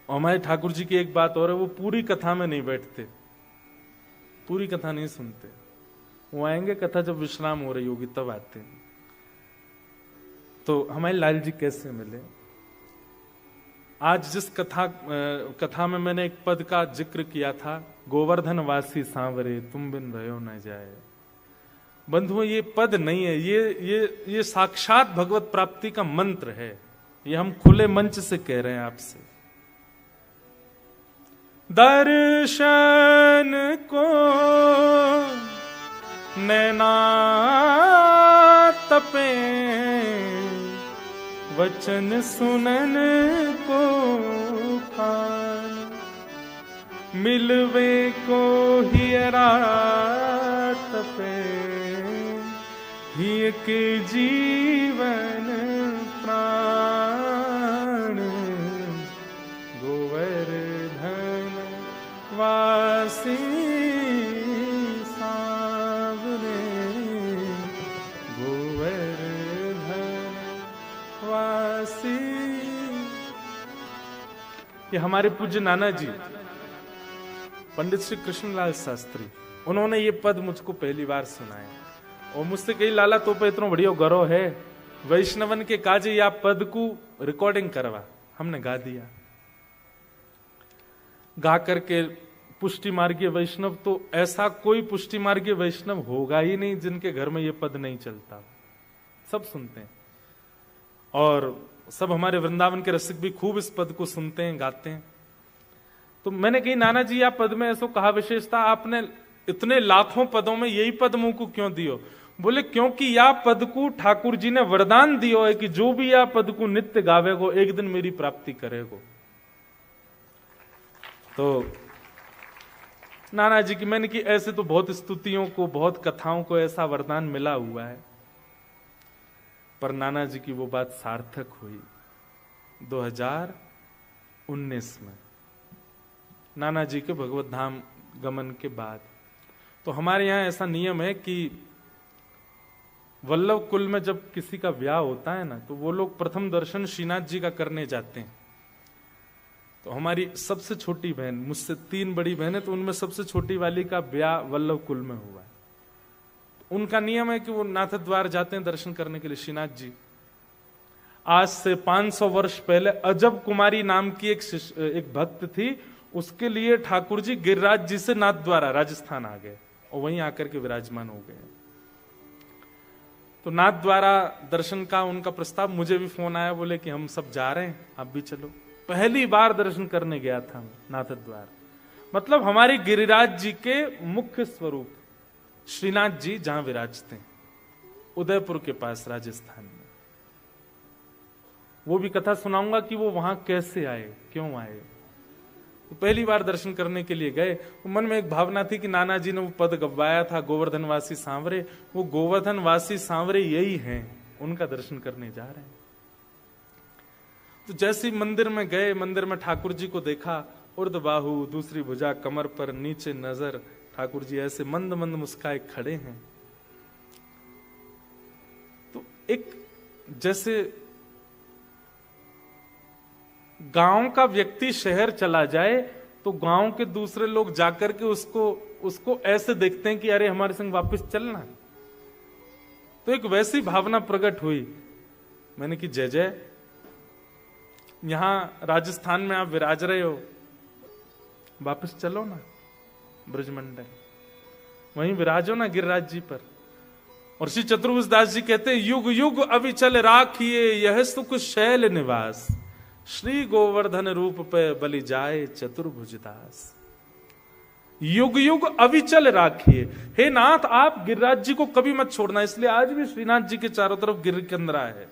और हमारे ठाकुर जी की एक बात और है, वो पूरी कथा में नहीं बैठते, पूरी कथा नहीं सुनते। वो आएंगे कथा जब विश्राम हो रही होगी तब आते हैं। तो हमारे लाल जी कैसे मिले? आज जिस कथा में मैंने एक पद का जिक्र किया था, गोवर्धन वासी सांवरे तुम बिन रहो न जाए। बंधुओं, ये पद नहीं है, ये साक्षात भगवत प्राप्ति का मंत्र है। ये हम खुले मंच से कह रहे हैं आपसे। दर्शन को नैना तपे, वचन सुनन को कान, मिलवे को हियरा तपे, हिय के जीवन प्राण, गोवर्धन वासी सांवरे, गोवर्धन वासी। ये हमारे पूज्य नाना जी पंडित श्री कृष्णलाल शास्त्री, उन्होंने ये पद मुझको पहली बार सुनाया और मुझसे कही, लाला तो पे इतना बढ़िया गौरव है, वैष्णवन के काजे या पद को रिकॉर्डिंग करवा। हमने गा दिया। गा करके पुष्टि मार्गीय वैष्णव, तो ऐसा कोई पुष्टि मार्गीय वैष्णव होगा ही नहीं जिनके घर में ये पद नहीं चलता। सब सुनते हैं और सब हमारे वृंदावन के रसिक भी खूब इस पद को सुनते हैं, गाते हैं। तो मैंने कही, नाना जी आप पद में ऐसो कहा विशेषता, आपने इतने लाखों पदों में यही पद मुंह को क्यों दियो? बोले क्योंकि या पद को ठाकुर जी ने वरदान दियो है कि जो भी या पद को नित्य गावेगो एक दिन मेरी प्राप्ति करेगो। तो नाना जी की मैंने कि ऐसे तो बहुत स्तुतियों को, बहुत कथाओं को ऐसा वरदान मिला हुआ है, पर नाना जी की वो बात सार्थक हुई 2019 में, नाना जी के भगवत धाम गमन के बाद। तो हमारे यहाँ ऐसा नियम है कि वल्लभ कुल में जब किसी का ब्याह होता है ना, तो वो लोग प्रथम दर्शन श्रीनाथ जी का करने जाते हैं। तो हमारी सबसे छोटी बहन, मुझसे 3 बड़ी बहन है, तो उनमें सबसे छोटी वाली का ब्याह वल्लभ कुल में हुआ है। तो उनका नियम है कि वो नाथ द्वार जाते हैं दर्शन करने के लिए श्रीनाथ जी। आज से 500 वर्ष पहले अजब कुमारी नाम की एक भक्त थी, उसके लिए ठाकुर जी गिरिराज जी से नाथ द्वारा राजस्थान आ गए और वहीं आकर के विराजमान हो गए। तो नाथ द्वारा दर्शन का उनका प्रस्ताव, मुझे भी फोन आया, बोले कि हम सब जा रहे हैं, आप भी चलो। पहली बार दर्शन करने गया था नाथ द्वार। मतलब हमारे गिरिराज जी के मुख्य स्वरूप श्रीनाथ जी जहां विराजते हैं, उदयपुर के पास राजस्थान में। वो भी कथा सुनाऊंगा कि वो वहां कैसे आए, क्यों आए। तो पहली बार दर्शन करने के लिए गए, तो मन में एक भावना थी कि नाना जी ने वो पद गवाया था, गोवर्धन वासी सांवरे, वो गोवर्धन वासी सांवरे यही हैं, उनका दर्शन करने जा रहे हैं। तो जैसे ही मंदिर में गए, मंदिर में ठाकुर जी को देखा, उर्द बाहु, दूसरी भुजा कमर पर, नीचे नजर, ठाकुर जी ऐसे मंद मंद मुस्काए खड़े हैं। तो एक जैसे गांव का व्यक्ति शहर चला जाए तो गांव के दूसरे लोग जाकर के उसको ऐसे देखते हैं कि अरे हमारे संग वापस चलना। तो एक वैसी भावना प्रकट हुई, मैंने कि जय जय, यहां राजस्थान में आप विराज रहे हो, वापस चलो ना ब्रजमंडल, वहीं विराजो ना गिरिराज जी पर। और श्री चतुर्भुज दास जी कहते हैं, युग युग अविचल राखिए यह सुख शैल निवास, श्री गोवर्धन रूप पे बलि जाए चतुर्भुज दास। युग युग अविचल राखिए, हे नाथ आप गिरिराज जी को कभी मत छोड़ना। इसलिए आज भी श्रीनाथ जी के चारों तरफ गिर कंदरा है,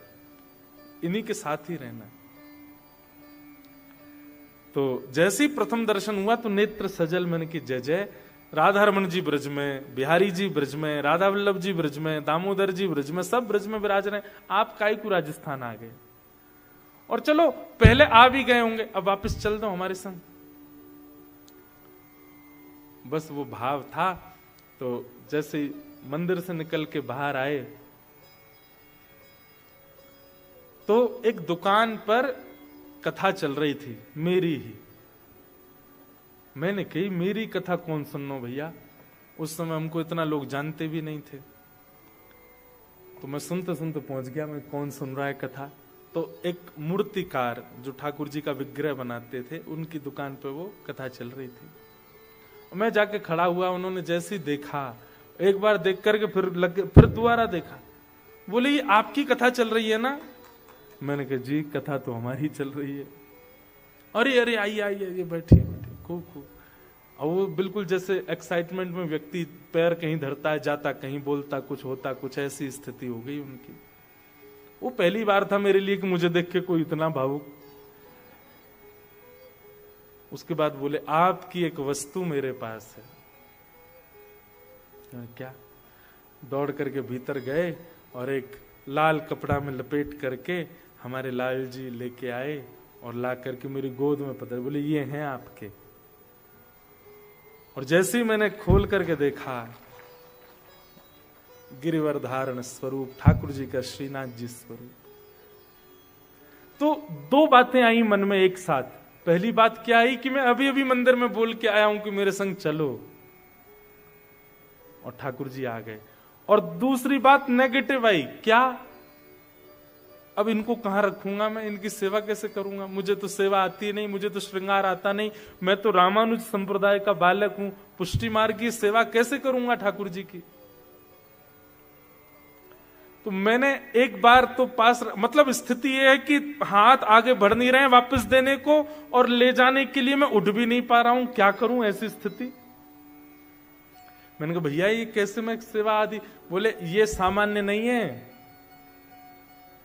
इन्हीं के साथ ही रहना। तो जैसे ही प्रथम दर्शन हुआ तो नेत्र सजल, मैंने की जय जय, राधा रमन जी ब्रज में, बिहारी जी ब्रज में, राधा वल्लभ जी ब्रज में, दामोदर जी ब्रज में, सब ब्रज में विराज रहे हैं, आप काई को राजस्थान आ गए। और चलो पहले आ भी गए होंगे, अब वापस चल दो हमारे संग। बस वो भाव था। तो जैसे मंदिर से निकल के बाहर आए तो एक दुकान पर कथा चल रही थी, मेरी ही। मैंने कही मेरी कथा कौन सुनो भैया, उस समय हमको इतना लोग जानते भी नहीं थे। तो मैं सुनते सुनते पहुंच गया, मैं कौन सुन रहा है कथा। तो एक मूर्तिकार जो ठाकुर जी का विग्रह बनाते थे, उनकी दुकान पे वो कथा चल रही थी। मैं जाके खड़ा हुआ, उन्होंने जैसे ही देखा, एक बार देख करके फिर दोबारा देखा, बोले ये आपकी कथा चल रही है ना? मैंने कहा जी कथा तो हमारी चल रही है। अरे अरे आइए आइए, ये बैठिए बैठिए, खूब खूब। और वो बिल्कुल जैसे एक्साइटमेंट में व्यक्ति पैर कहीं धरता है, जाता कहीं, बोलता कुछ, होता कुछ, ऐसी स्थिति हो गई उनकी। वो पहली बार था मेरे लिए कि मुझे देख के कोई इतना भावुक। उसके बाद बोले आपकी एक वस्तु मेरे पास है। क्या? दौड़ करके भीतर गए और एक लाल कपड़ा में लपेट करके हमारे लाल जी लेके आए और ला करके मेरी गोद में पकड़े, बोले ये हैं आपके। और जैसे ही मैंने खोल करके देखा, गिरिवर धारण स्वरूप ठाकुर जी का, श्रीनाथ जी स्वरूप। तो दो बातें आई मन में एक साथ। पहली बात क्या आई कि मैं अभी अभी मंदिर में बोल के आया हूं कि मेरे संग चलो, और ठाकुर जी आ गए। और दूसरी बात नेगेटिव आई, क्या? अब इनको कहां रखूंगा मैं, इनकी सेवा कैसे करूंगा? मुझे तो सेवा आती नहीं, मुझे तो श्रृंगार आता नहीं, मैं तो रामानुज संप्रदाय का बालक हूं, पुष्टि मार्ग की सेवा कैसे करूंगा ठाकुर जी की? तो मैंने एक बार तो पास, मतलब स्थिति यह है कि हाथ आगे बढ़ नहीं रहे हैं वापस देने को, और ले जाने के लिए मैं उठ भी नहीं पा रहा हूं, क्या करूं ऐसी स्थिति। मैंने कहा भैया ये कैसे मैं सेवा आदि? बोले ये सामान्य नहीं है।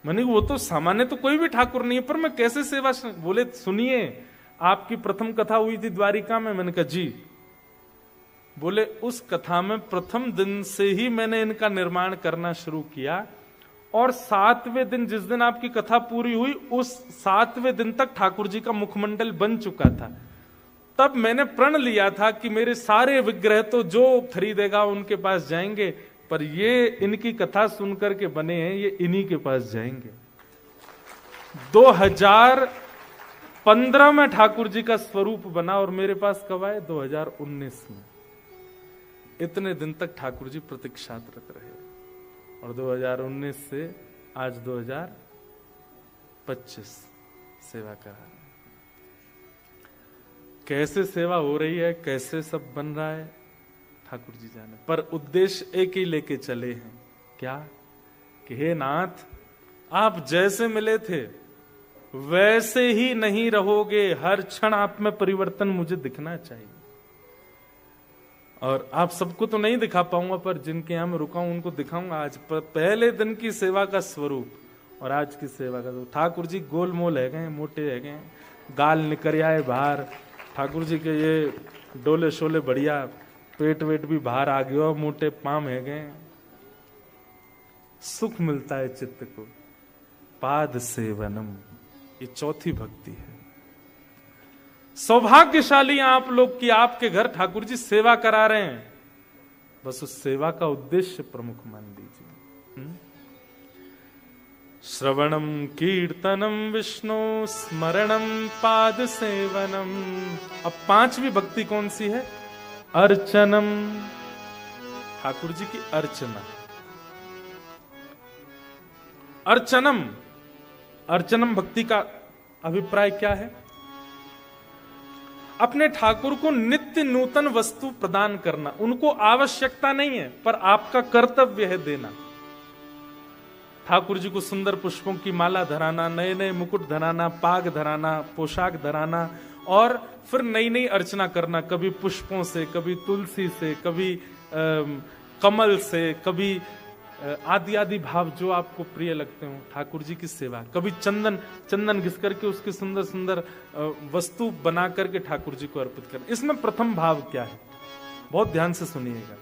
मैंने वो तो सामान्य तो कोई भी ठाकुर नहीं है, पर मैं कैसे सेवा? बोले सुनिए, आपकी प्रथम कथा हुई थी द्वारिका में। मैंने कहा जी। बोले उस कथा में प्रथम दिन से ही मैंने इनका निर्माण करना शुरू किया, और 7वें दिन जिस दिन आपकी कथा पूरी हुई, उस 7वें दिन तक ठाकुर जी का मुखमंडल बन चुका था। तब मैंने प्रण लिया था कि मेरे सारे विग्रह तो जो खरीदेगा उनके पास जाएंगे, पर ये इनकी कथा सुनकर के बने हैं, ये इन्हीं के पास जाएंगे। 2015 में ठाकुर जी का स्वरूप बना, और मेरे पास कब आए? 2019 में। इतने दिन तक ठाकुर जी प्रतीक्षारत रहे, और 2019 से आज 2025 सेवा करा। कैसे सेवा हो रही है, कैसे सब बन रहा है, ठाकुर जी जाने। पर उद्देश्य एक ही लेके चले हैं, क्या? कि हे नाथ, आप जैसे मिले थे वैसे ही नहीं रहोगे, हर क्षण आप में परिवर्तन मुझे दिखना चाहिए। और आप सबको तो नहीं दिखा पाऊंगा, पर जिनके यहां मैं रुका हूं उनको दिखाऊंगा। आज पहले दिन की सेवा का स्वरूप और आज की सेवा का स्वरूप। ठाकुर जी गोलमोल है गए, मोटे है गए, गाल निकल आए बाहर। ठाकुर जी के ये डोले शोले बढ़िया, पेट वेट भी बाहर आ गया, मोटे पाम है गए। सुख मिलता है चित्त को, पाद सेवनम, ये चौथी भक्ति है। सौभाग्यशाली आप लोग कि आपके घर ठाकुर जी सेवा करा रहे हैं, बस उस सेवा का उद्देश्य प्रमुख मान लीजिए। श्रवणम कीर्तनम विष्णु स्मरणम पाद सेवनम। अब पांचवी भक्ति कौन सी है? अर्चनम, ठाकुर जी की अर्चना। अर्चनम, अर्चनम भक्ति का अभिप्राय क्या है? अपने ठाकुर को नित्य नूतन वस्तु प्रदान करना। उनको आवश्यकता नहीं है पर आपका कर्तव्य है देना। ठाकुर जी को सुंदर पुष्पों की माला धराना, नए नए मुकुट धराना, पाग धराना, पोशाक धराना और फिर नई नई अर्चना करना, कभी पुष्पों से, कभी तुलसी से, कभी कमल से, कभी आदि आदि भाव जो आपको प्रिय लगते हो। ठाकुर जी की सेवा, कभी चंदन घिस करके उसकी सुंदर सुंदर वस्तु बना करके ठाकुर जी को अर्पित करना। इसमें प्रथम भाव क्या है? बहुत ध्यान से सुनिएगा।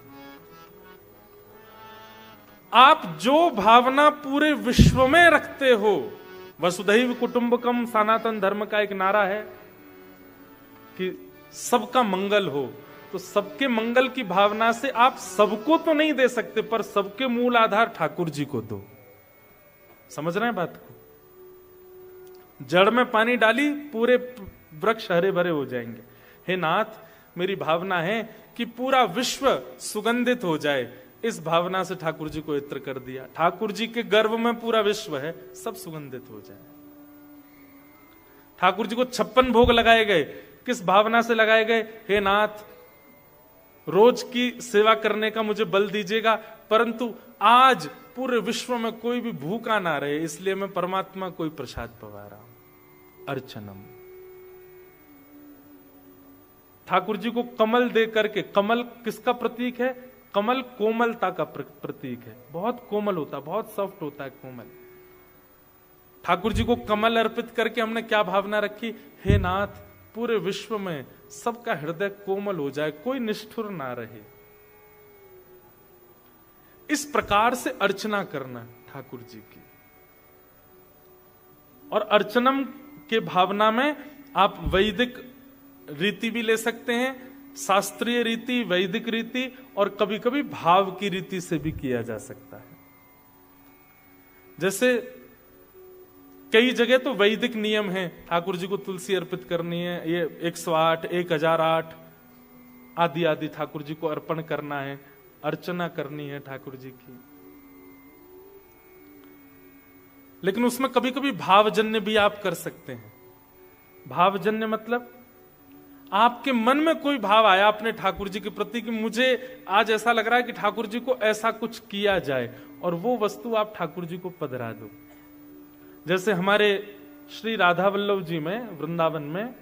आप जो भावना पूरे विश्व में रखते हो, वसुधैव कुटुंबकम सनातन धर्म का एक नारा है कि सबका मंगल हो, तो सबके मंगल की भावना से आप सबको तो नहीं दे सकते पर सबके मूल आधार ठाकुर जी को दो। समझ रहे हैं बात को? जड़ में पानी डाली पूरे वृक्ष हरे भरे हो जाएंगे। हे नाथ, मेरी भावना है कि पूरा विश्व सुगंधित हो जाए। इस भावना से ठाकुर जी को इत्र कर दिया। ठाकुर जी के गर्भ में पूरा विश्व है, सब सुगंधित हो जाए। ठाकुर जी को 56 भोग लगाए गए, किस भावना से लगाए गए? हे नाथ, रोज की सेवा करने का मुझे बल दीजिएगा, परंतु आज पूरे विश्व में कोई भी भूखा ना रहे, इसलिए मैं परमात्मा कोई प्रसाद पवा रहा हूं। अर्चनम। ठाकुर जी को कमल दे करके, कमल किसका प्रतीक है? कमल कोमलता का प्रतीक है। बहुत कोमल होता, बहुत सॉफ्ट होता है कोमल। ठाकुर जी को कमल अर्पित करके हमने क्या भावना रखी? हे नाथ, पूरे विश्व में सबका हृदय कोमल हो जाए, कोई निष्ठुर ना रहे। इस प्रकार से अर्चना करना ठाकुर जी की। और अर्चनम के भावना में आप वैदिक रीति भी ले सकते हैं, शास्त्रीय रीति, वैदिक रीति, और कभी कभी भाव की रीति से भी किया जा सकता है। जैसे कई जगह तो वैदिक नियम है, ठाकुर जी को तुलसी अर्पित करनी है, ये 108, 1008 आदि आदि ठाकुर जी को अर्पण करना है, अर्चना करनी है ठाकुर जी की। लेकिन उसमें कभी कभी भावजन्य भी आप कर सकते हैं। भावजन्य मतलब आपके मन में कोई भाव आया अपने ठाकुर जी के प्रति कि मुझे आज ऐसा लग रहा है कि ठाकुर जी को ऐसा कुछ किया जाए, और वो वस्तु आप ठाकुर जी को पधरा दो। जैसे हमारे श्री राधा वल्लभ जी में वृंदावन में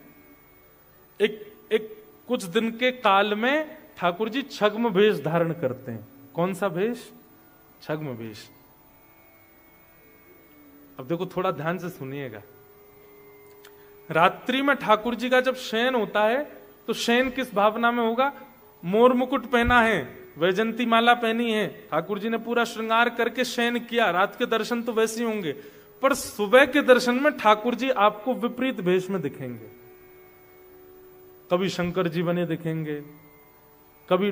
एक कुछ दिन के काल में ठाकुर जी छग्म भेष धारण करते हैं। कौन सा भेष? छग्म भेष। अब देखो, थोड़ा ध्यान से सुनिएगा। रात्रि में ठाकुर जी का जब शयन होता है तो शयन किस भावना में होगा? मोर मुकुट पहना है, वैजंती माला पहनी है, ठाकुर जी ने पूरा श्रृंगार करके शयन किया। रात के दर्शन तो वैसे ही होंगे, पर सुबह के दर्शन में ठाकुर जी आपको विपरीत भेष में दिखेंगे। कभी शंकर जी बने दिखेंगे, कभी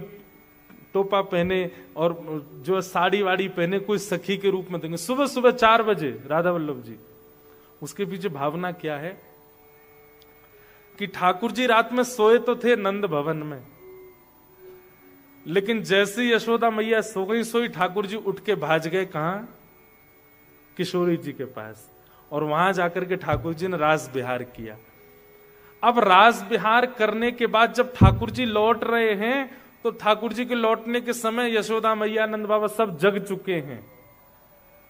टोपा पहने और जो साड़ी वाड़ी पहने कोई सखी के रूप में देंगे। सुबह सुबह 4 बजे राधा वल्लभ जी। उसके पीछे भावना क्या है कि ठाकुर जी रात में सोए तो थे नंद भवन में, लेकिन जैसे यशोदा मैया सो गई सोई, ठाकुर जी उठ के भाज गए कहां? किशोरी जी के पास, और वहां जाकर के ठाकुर जी ने रास बिहार किया। अब रास बिहार करने के बाद जब ठाकुर जी लौट रहे हैं तो ठाकुर जी के लौटने के समय यशोदा मैया, नंद बाबा सब जग चुके हैं।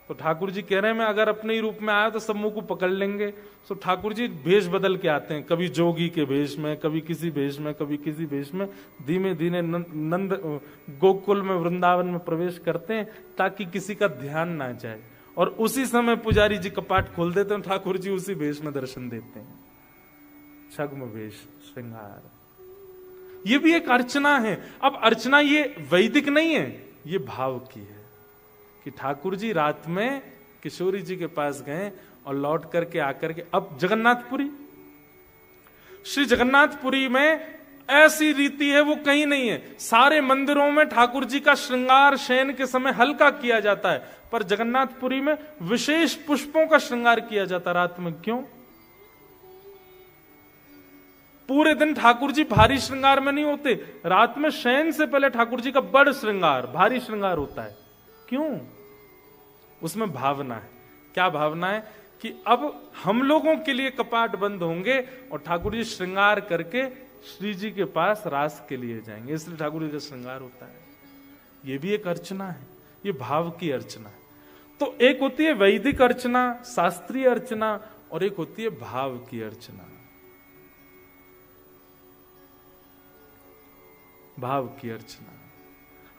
तो ठाकुर जी कह रहे हैं मैं अगर अपने ही रूप में आया तो सब मुंह को पकड़ लेंगे। तो ठाकुर जी भेष बदल के आते हैं, कभी जोगी के भेष में, कभी किसी भेष में, कभी किसी भेष में। धीमे धीमे नंद गोकुल में, वृंदावन में प्रवेश करते हैं ताकि किसी का ध्यान ना जाए। और उसी समय पुजारी जी कपाट खोल देते हैं, ठाकुर जी उसी भेष में दर्शन देते हैं। छग्म भेष, श्रृंगार, ये भी एक अर्चना है। अब अर्चना ये वैदिक नहीं है, ये भाव की है कि ठाकुर जी रात में किशोरी जी के पास गए और लौट करके आकर के, अब जगन्नाथपुरी, श्री जगन्नाथपुरी में ऐसी रीति है वो कहीं नहीं है। सारे मंदिरों में ठाकुर जी का श्रृंगार शयन के समय हल्का किया जाता है, पर जगन्नाथपुरी में विशेष पुष्पों का श्रृंगार किया जाता रात में। क्यों? पूरे दिन ठाकुर जी भारी श्रृंगार में नहीं होते, रात में शयन से पहले ठाकुर जी का बड़ श्रृंगार, भारी श्रृंगार होता है। क्यों? उसमें भावना है क्या भावना है कि अब हम लोगों के लिए कपाट बंद होंगे और ठाकुर जी श्रृंगार करके श्री जी के पास रास के लिए जाएंगे, इसलिए ठाकुर जी का श्रृंगार होता है। ये भी एक अर्चना है, ये भाव की अर्चना है। तो एक होती है वैदिक अर्चना, शास्त्रीय अर्चना, और एक होती है भाव की अर्चना। भाव की अर्चना,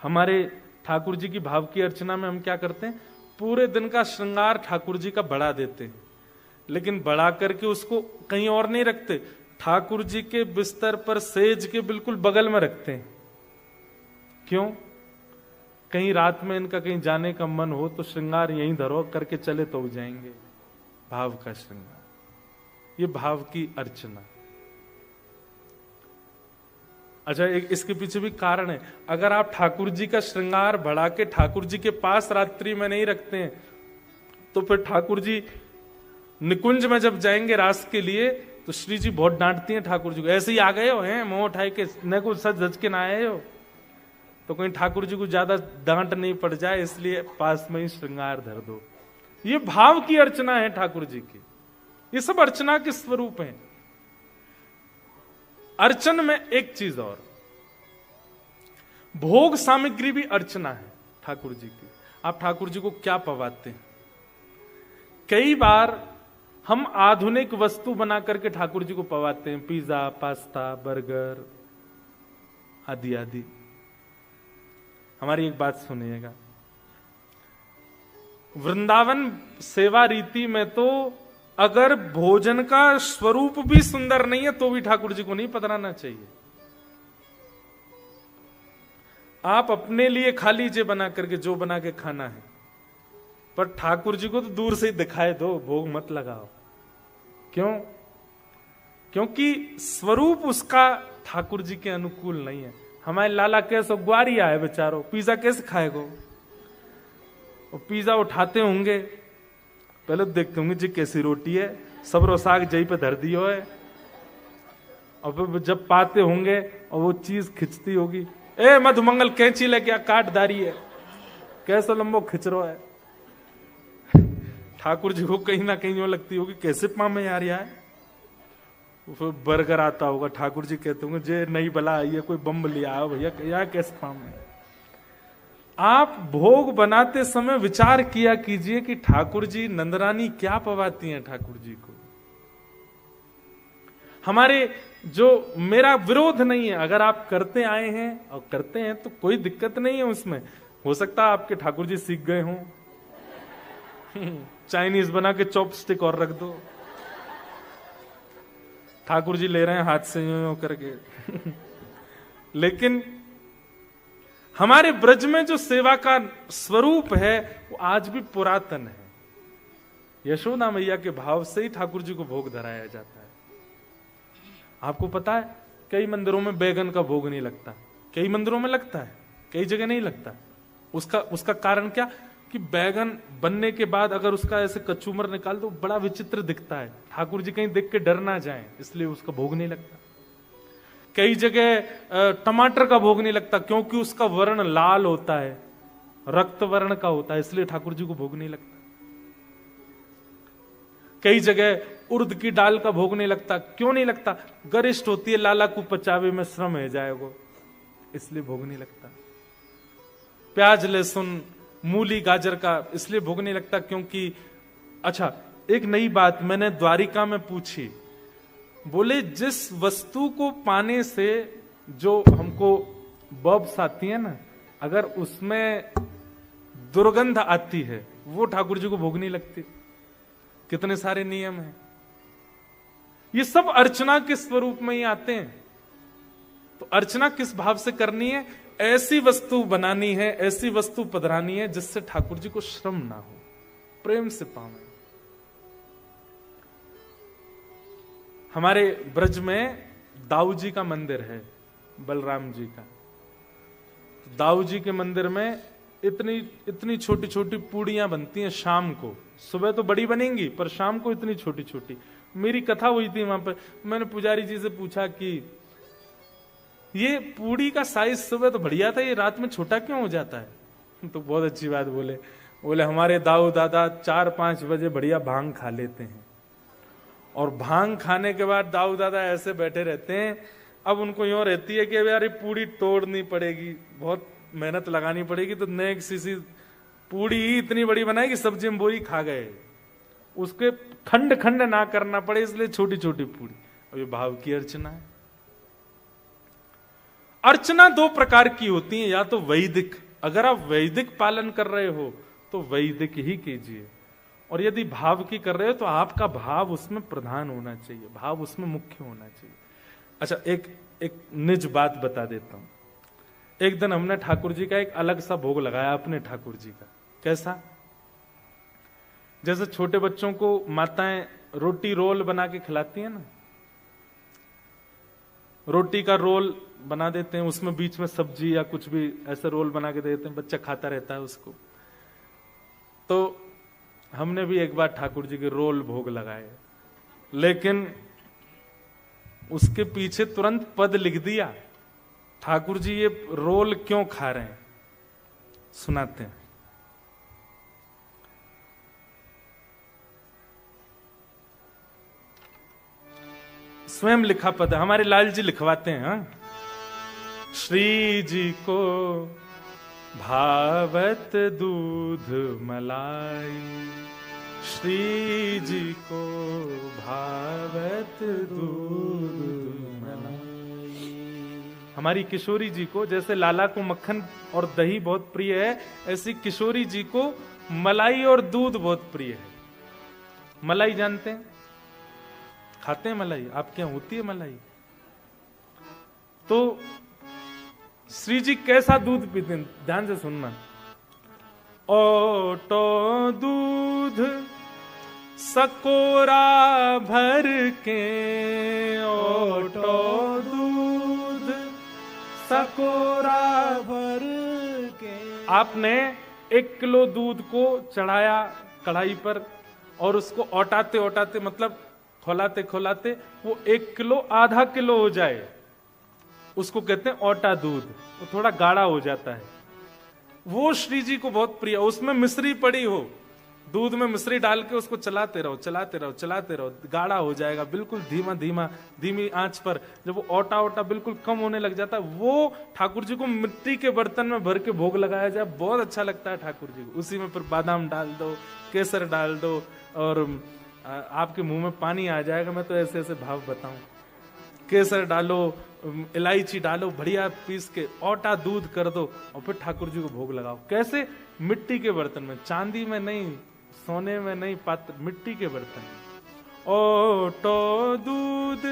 हमारे ठाकुर जी की भाव की अर्चना में हम क्या करते हैं, पूरे दिन का श्रृंगार ठाकुर जी का बढ़ा देते हैं, लेकिन बढ़ा करके उसको कहीं और नहीं रखते, ठाकुर जी के बिस्तर पर सेज के बिल्कुल बगल में रखते हैं। क्यों? कहीं रात में इनका कहीं जाने का मन हो तो श्रृंगार यहीं धरो करके चले तो जाएंगे। भाव का श्रृंगार, ये भाव की अर्चना। अच्छा, एक इसके पीछे भी कारण है। अगर आप ठाकुर जी का श्रृंगार बढ़ा के ठाकुर जी के पास रात्रि में नहीं रखते हैं, तो फिर ठाकुर जी निकुंज में जब जाएंगे रास के लिए तो श्री जी बहुत डांटती हैं ठाकुर जी को, ऐसे ही आ गए हो हैं मुंह उठाए के, न कुछ सच धज के ना आए हो। तो कहीं ठाकुर जी को ज्यादा डांट नहीं पड़ जाए, इसलिए पास में ही श्रृंगार धर दो। ये भाव की अर्चना है ठाकुर जी की। ये सब अर्चना के स्वरूप हैं। अर्चन में एक चीज और, भोग सामग्री भी अर्चना है ठाकुर जी की। आप ठाकुर जी को क्या पवाते हैं? कई बार हम आधुनिक वस्तु बना करके ठाकुर जी को पवाते हैं, पिज्जा, पास्ता, बर्गर आदि आदि। हमारी एक बात सुनिएगा, वृंदावन सेवा रीति में तो अगर भोजन का स्वरूप भी सुंदर नहीं है तो भी ठाकुर जी को नहीं पधराना चाहिए। आप अपने लिए खा लीजिए बना करके जो बना के खाना है, पर ठाकुर जी को तो दूर से ही दिखाए दो, भोग मत लगाओ। क्यों? क्योंकि स्वरूप उसका ठाकुर जी के अनुकूल नहीं है। हमारे लाला कैसे ग्वारिया है बेचारो, पिज्जा कैसे खाएगा? और पिज्जा उठाते होंगे, पहले तो देखते होंगे जी कैसी रोटी है, सबरो साग जई पे धर दियो है, और फिर जब पाते होंगे और वो चीज खिंचती होगी, ए मधुमंगल कैंची लेके काटदारी है, कैसा लंबो खिंच रहा है। ठाकुर जी को कहीं ना कहीं वो लगती होगी कैसे पाम में यार यार। फिर बर्गर आता होगा, ठाकुर जी कहते होंगे जे नई बला आई है, कोई बम लिया आओ भैया, यार कैसे पाम में। आप भोग बनाते समय विचार किया कीजिए कि ठाकुर जी नंदरानी क्या पवाती हैं ठाकुर जी को। हमारे जो, मेरा विरोध नहीं है, अगर आप करते आए हैं और करते हैं तो कोई दिक्कत नहीं है उसमें। हो सकता है आपके ठाकुर जी सीख गए हों, चाइनीज बना के चॉपस्टिक और रख दो, ठाकुर जी ले रहे हैं हाथ से यूं करके। लेकिन हमारे ब्रज में जो सेवा का स्वरूप है वो आज भी पुरातन है। यशोदा मैया के भाव से ही ठाकुर जी को भोग धराया जाता है। आपको पता है कई मंदिरों में बैगन का भोग नहीं लगता, कई मंदिरों में लगता है, कई जगह नहीं लगता। उसका कारण क्या कि बैगन बनने के बाद अगर उसका ऐसे कचूमर निकाल दो बड़ा विचित्र दिखता है, ठाकुर जी कहीं देख के डर ना जाए, इसलिए उसका भोग नहीं लगता। कई जगह टमाटर का भोग नहीं लगता क्योंकि उसका वर्ण लाल होता है, रक्त वर्ण का होता है, इसलिए ठाकुर जी को भोग नहीं लगता। कई जगह उर्द की दाल का भोग नहीं लगता, क्यों नहीं लगता? गरिष्ठ होती है, लाला को पचावे में श्रम है जाएगा, इसलिए भोग नहीं लगता। प्याज, लहसुन, मूली, गाजर का इसलिए भोग नहीं लगता क्योंकि, अच्छा एक नई बात मैंने द्वारिका में पूछी, बोले जिस वस्तु को पाने से जो हमको बब्स आती है ना, अगर उसमें दुर्गंध आती है वो ठाकुर जी को भोग नहीं लगती। कितने सारे नियम हैं, ये सब अर्चना के स्वरूप में ही आते हैं। तो अर्चना किस भाव से करनी है? ऐसी वस्तु बनानी है, ऐसी वस्तु पधरानी है जिससे ठाकुर जी को श्रम ना हो, प्रेम से पावे। हमारे ब्रज में दाऊ जी का मंदिर है, बलराम जी का। दाऊ जी के मंदिर में इतनी छोटी छोटी पूड़ियां बनती हैं शाम को। सुबह तो बड़ी बनेंगी पर शाम को इतनी छोटी छोटी। मेरी कथा हुई थी वहां पर, मैंने पुजारी जी से पूछा कि ये पूड़ी का साइज सुबह तो बढ़िया था, ये रात में छोटा क्यों हो जाता है? तो बहुत अच्छी बात बोले, बोले हमारे दाऊ दादा 4-5 बजे बढ़िया भांग खा लेते हैं, और भांग खाने के बाद दाऊ दादा ऐसे बैठे रहते हैं। अब उनको यूं रहती है कि अब यार ये पूड़ी तोड़नी पड़ेगी, बहुत मेहनत लगानी पड़ेगी, तो नेक सी पूड़ी ही इतनी बड़ी बनाई कि सब्जी में बोरी खा गए, उसके खंड खंड ना करना पड़े, इसलिए छोटी छोटी पूड़ी। अब ये भाव की अर्चना है। अर्चना 2 प्रकार की होती है, या तो वैदिक, अगर आप वैदिक पालन कर रहे हो तो वैदिक ही कीजिए, और यदि भाव की कर रहे हो तो आपका भाव उसमें प्रधान होना चाहिए, भाव उसमें मुख्य होना चाहिए। अच्छा, एक निज बात बता देता हूं। एक दिन हमने ठाकुर जी का एक अलग सा भोग लगाया अपने ठाकुर जी का। कैसा? जैसे छोटे बच्चों को माताएं रोटी रोल बना के खिलाती है ना, रोटी का रोल बना देते हैं, उसमें बीच में सब्जी या कुछ भी ऐसे रोल बना के देते हैं, बच्चा खाता रहता है उसको। तो हमने भी एक बार ठाकुर जी के रोल भोग लगाए, लेकिन उसके पीछे तुरंत पद लिख दिया, ठाकुर जी ये रोल क्यों खा रहे हैं, सुनाते हैं। स्वयं लिखा पद है, हमारे लाल जी लिखवाते हैं। हाँ? श्री जी को भावत दूध मलाई, श्री जी को भावत दूध मलाई। हमारी किशोरी जी को, जैसे लाला को मक्खन और दही बहुत प्रिय है, ऐसी किशोरी जी को मलाई और दूध बहुत प्रिय है। मलाई जानते हैं? खाते हैं मलाई? आपके यहां होती है मलाई? तो श्री जी कैसा दूध पीते हैं, ध्यान से सुनना। ओटो दूध सकोरा भर के, ओटो दूध सकोरा भर के। आपने 1 किलो दूध को चढ़ाया कढ़ाई पर, और उसको औटाते औटाते, मतलब खोलाते खोलाते वो 1 किलो आधा किलो हो जाए, उसको कहते हैं औटा दूध। वो थोड़ा गाढ़ा हो जाता है, वो श्री जी को बहुत प्रिय। उसमें मिश्री पड़ी हो, दूध में मिश्री डाल के उसको चलाते रहो चलाते रहो चलाते रहो, गाढ़ा हो जाएगा बिल्कुल धीमी आंच पर। जब वो औटा औटा बिल्कुल कम होने लग जाता है, वो ठाकुर जी को मिट्टी के बर्तन में भर के भोग लगाया जाए, बहुत अच्छा लगता है ठाकुर जी को। उसी में फिर बादाम डाल दो, केसर डाल दो, और आपके मुंह में पानी आ जाएगा। मैं तो ऐसे ऐसे भाव बताऊं। केसर डालो, इलायची डालो, बढ़िया पीस के औटा दूध कर दो, और फिर ठाकुर जी को भोग लगाओ। कैसे? मिट्टी के बर्तन में, चांदी में नहीं, सोने में नहीं, पात्र, मिट्टी के बर्तन में। ओटो दूध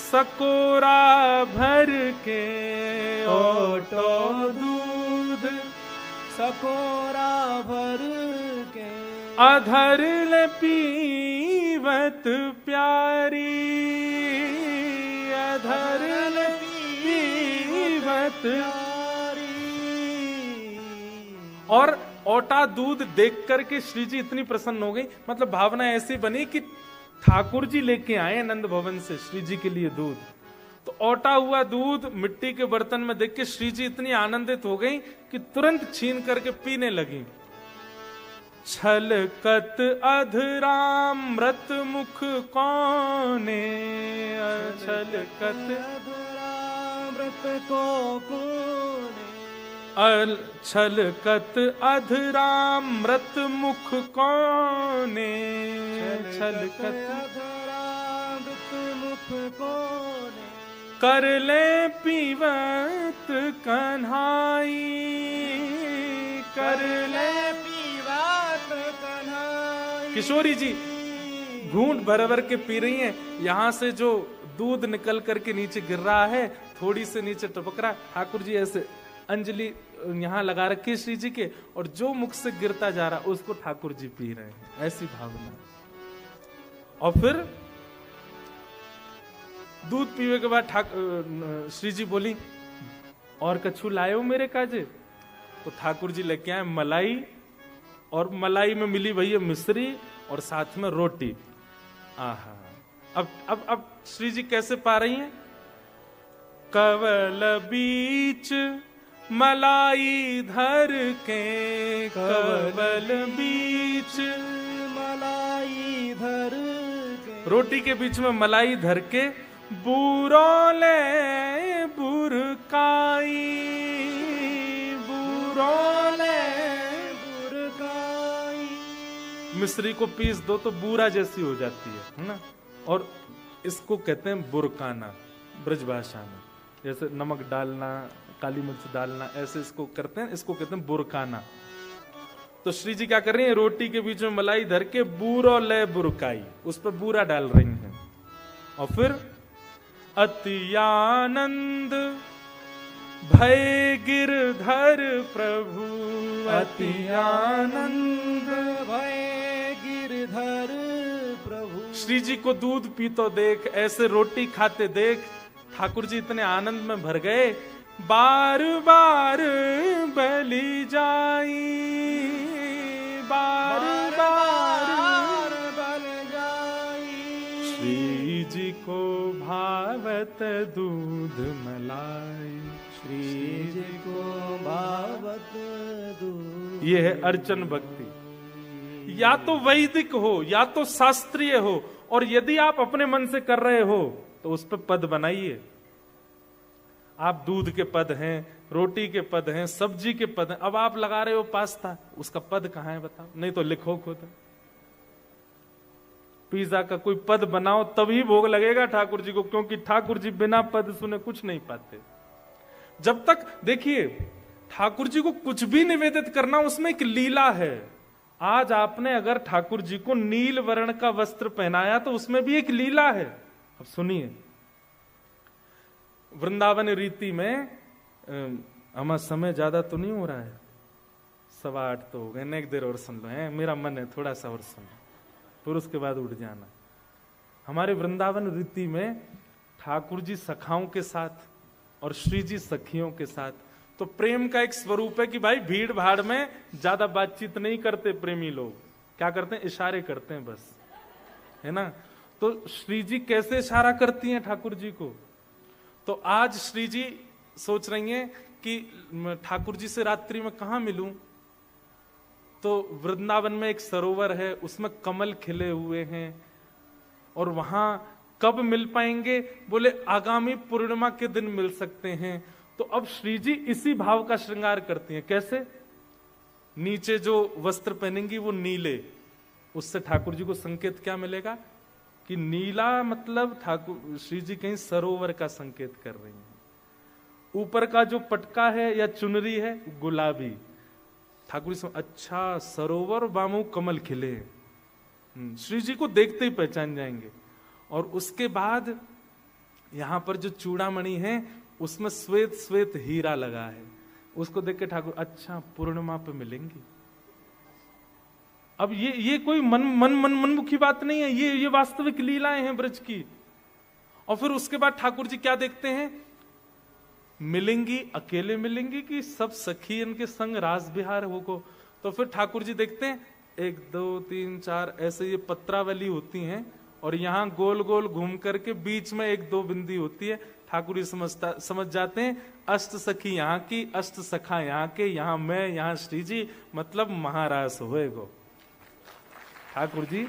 सकोरा भर के, ओटो दूध सकोरा भर के। अधर ले पीवत प्यारी, अधर ले पीवत प्यारी। और औटा दूध देख करके श्री जी इतनी प्रसन्न हो गई, मतलब भावना ऐसी बनी कि ठाकुर जी लेके आए नंद भवन से श्री जी के लिए दूध। तो औटा हुआ दूध मिट्टी के बर्तन में देख के श्री जी इतनी आनंदित हो गई कि तुरंत छीन करके पीने लगी। छलकत अधरामृत मुख कौने, छलकत अधरामृत को कौने। छलकत अधरामृत मुख कौने, छलकत अधरामृत मुख कौने। कर ले पीवत कन्हाई, कर ले पीवत कन्हाई। किशोरी जी घूंट भर भर के पी रही हैं, यहां से जो दूध निकल करके नीचे गिर रहा है, थोड़ी से नीचे टपक रहा, ठाकुर जी ऐसे अंजलि यहां लगा रखी श्री जी के, और जो मुख से गिरता जा रहा उसको ठाकुर जी पी रहे हैं, ऐसी भावना। और फिर दूध पीने के बाद श्री जी बोली, और कछु लाए हो मेरे काजे? तो ठाकुर जी लेके आए मलाई, और मलाई में मिली भैया मिश्री और साथ में रोटी। आहा, अब श्री जी कैसे पा रही हैं? कवल बीच मलाई धर के कवल बीच, मलाई धर के, रोटी के बीच में मलाई धर के बूरोले बुरकाई, बूरोले बुरकाई। मिश्री को पीस दो तो बूरा जैसी हो जाती है ना। और इसको कहते हैं बुरकाना ब्रज भाषा में, जैसे नमक डालना, काली मिर्च डालना, ऐसे इसको करते हैं, इसको कहते हैं बुरकाना। तो श्री जी क्या कर रही हैं, रोटी के बीच में मलाई धर के बूरो ले बुरकाई, उस पर बूरा डाल रही हैं। और फिर अति आनंद भय गिरधर प्रभु, अति आनंद भय गिरधर प्रभु। श्री जी को दूध पीतो देख, ऐसे रोटी खाते देख ठाकुर जी इतने आनंद में भर गए, बार बार बलि जाई, बार बार बल जाई। श्री जी को भावत दूध मलाई, श्री जी को भावत दूध। ये है अर्चन भक्ति। या तो वैदिक हो या तो शास्त्रीय हो, और यदि आप अपने मन से कर रहे हो तो उस पर पद बनाइए। आप दूध के पद हैं, रोटी के पद हैं, सब्जी के पद हैं, अब आप लगा रहे हो पास्ता, उसका पद कहां है बताओ, नहीं तो लिखो खुद। पिज्जा का कोई पद बनाओ तभी भोग लगेगा ठाकुर जी को, क्योंकि ठाकुर जी बिना पद सुने कुछ नहीं पाते। जब तक देखिए ठाकुर जी को कुछ भी निवेदित करना, उसमें एक लीला है। आज आपने अगर ठाकुर जी को नील वर्ण का वस्त्र पहनाया तो उसमें भी एक लीला है। अब सुनिए, वृंदावन रीति में हमारा समय ज्यादा तो नहीं हो रहा है, 7:15 तो हो गए, एक देर और सुन लो है, मेरा मन है थोड़ा सा और सुन लो, फिर उसके बाद उठ जाना। हमारे वृंदावन रीति में ठाकुर जी सखाओं के साथ और श्री जी सखियों के साथ, तो प्रेम का एक स्वरूप है कि भाई भीड़ भाड़ में ज्यादा बातचीत नहीं करते प्रेमी लोग, क्या करते हैं, इशारे करते हैं बस, है ना। तो श्री जी कैसे इशारा करती हैं ठाकुर जी को, तो आज श्री जी सोच रही हैं कि ठाकुर जी से रात्रि में कहां मिलूं, तो वृंदावन में एक सरोवर है, उसमें कमल खिले हुए हैं, और वहां कब मिल पाएंगे, बोले आगामी पूर्णिमा के दिन मिल सकते हैं। तो अब श्री जी इसी भाव का श्रृंगार करती हैं। कैसे, नीचे जो वस्त्र पहनेंगी वो नीले, उससे ठाकुर जी को संकेत क्या मिलेगा कि नीला मतलब ठाकुर श्री जी कहीं सरोवर का संकेत कर रही हैं। ऊपर का जो पटका है या चुनरी है गुलाबी, ठाकुर जी अच्छा सरोवर बामू कमल खिले, श्री जी को देखते ही पहचान जाएंगे। और उसके बाद यहां पर जो चूड़ामणि है उसमें श्वेत श्वेत हीरा लगा है, उसको देख के ठाकुर अच्छा पूर्णिमा पे मिलेंगी। अब ये कोई मनमुखी बात नहीं है, ये वास्तविक लीलाएं हैं ब्रज की। और फिर उसके बाद ठाकुर जी क्या देखते हैं, मिलेंगी अकेले मिलेंगी कि सब सखी इनके संग रास विहार होगो। तो फिर ठाकुर जी देखते हैं 1 2 3 4 ऐसे ये पत्रावली होती हैं, और यहां गोल गोल घूम करके बीच में 1 2 बिंदी होती है। ठाकुर जी समझ जाते हैं अष्ट सखी यहाँ की, अष्ट सखा यहाँ के, यहाँ मैं, यहाँ श्री जी, मतलब महारास होएगो। ठाकुर जी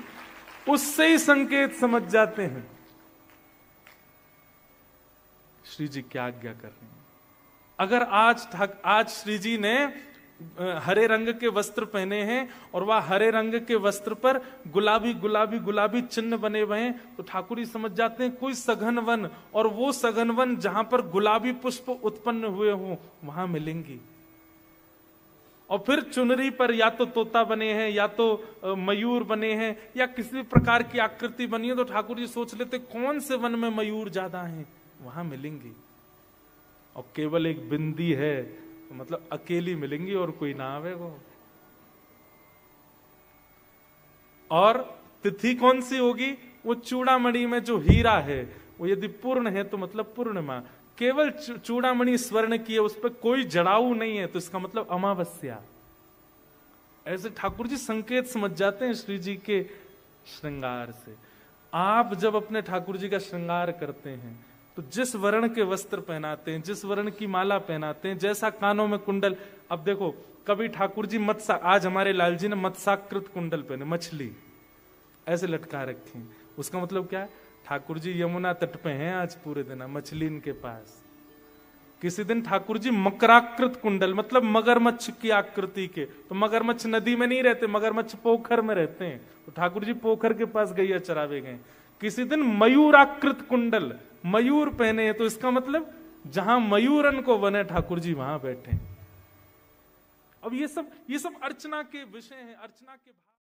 उससे ही संकेत समझ जाते हैं श्री जी क्या आज्ञा कर रहे हैं। अगर आज श्री जी ने हरे रंग के वस्त्र पहने हैं और वह हरे रंग के वस्त्र पर गुलाबी गुलाबी गुलाबी चिन्ह बने हुए हैं, तो ठाकुर जी समझ जाते हैं कोई सघन वन, और वो सघन वन जहां पर गुलाबी पुष्प उत्पन्न हुए हों वहां मिलेंगी। और फिर चुनरी पर या तो तोता बने हैं, या तो मयूर बने हैं, या किसी प्रकार की आकृति बनी है, तो ठाकुर जी सोच लेते कौन से वन में मयूर ज्यादा हैं, वहां मिलेंगी। और केवल एक बिंदी है, मतलब अकेली मिलेंगी और कोई ना आवे वो। और तिथि कौन सी होगी, वो चूड़ामणि में जो हीरा है वो यदि पूर्ण है तो मतलब पूर्णिमा। केवल चूड़ामणि स्वर्ण की है, उस पर कोई जड़ाऊ नहीं है, तो इसका मतलब अमावस्या। ऐसे ठाकुर जी संकेत समझ जाते हैं श्री जी के श्रृंगार से। आप जब अपने ठाकुर जी का श्रृंगार करते हैं तो जिस वर्ण के वस्त्र पहनाते हैं, जिस वर्ण की माला पहनाते हैं, जैसा कानों में कुंडल। अब देखो, कभी ठाकुर जी आज हमारे लाल जी ने मत्स्याकृत कुंडल पहने, मछली ऐसे लटका रखी, उसका मतलब क्या है? ठाकुर जी यमुना तट पे हैं आज पूरे दिन, मछली इनके पास। किसी दिन ठाकुर जी मकराकृत कुंडल, मतलब मगरमच्छ की आकृति के। तो मगरमच्छ नदी में नहीं रहते, मगरमच्छ पोखर में रहते हैं, तो ठाकुर जी पोखर के पास गैया चरावे गए। किसी दिन मयूराकृत कुंडल, मयूर पहने हैं, तो इसका मतलब जहां मयूरन को बने ठाकुर जी वहां बैठे। अब ये सब अर्चना के विषय हैं, अर्चना के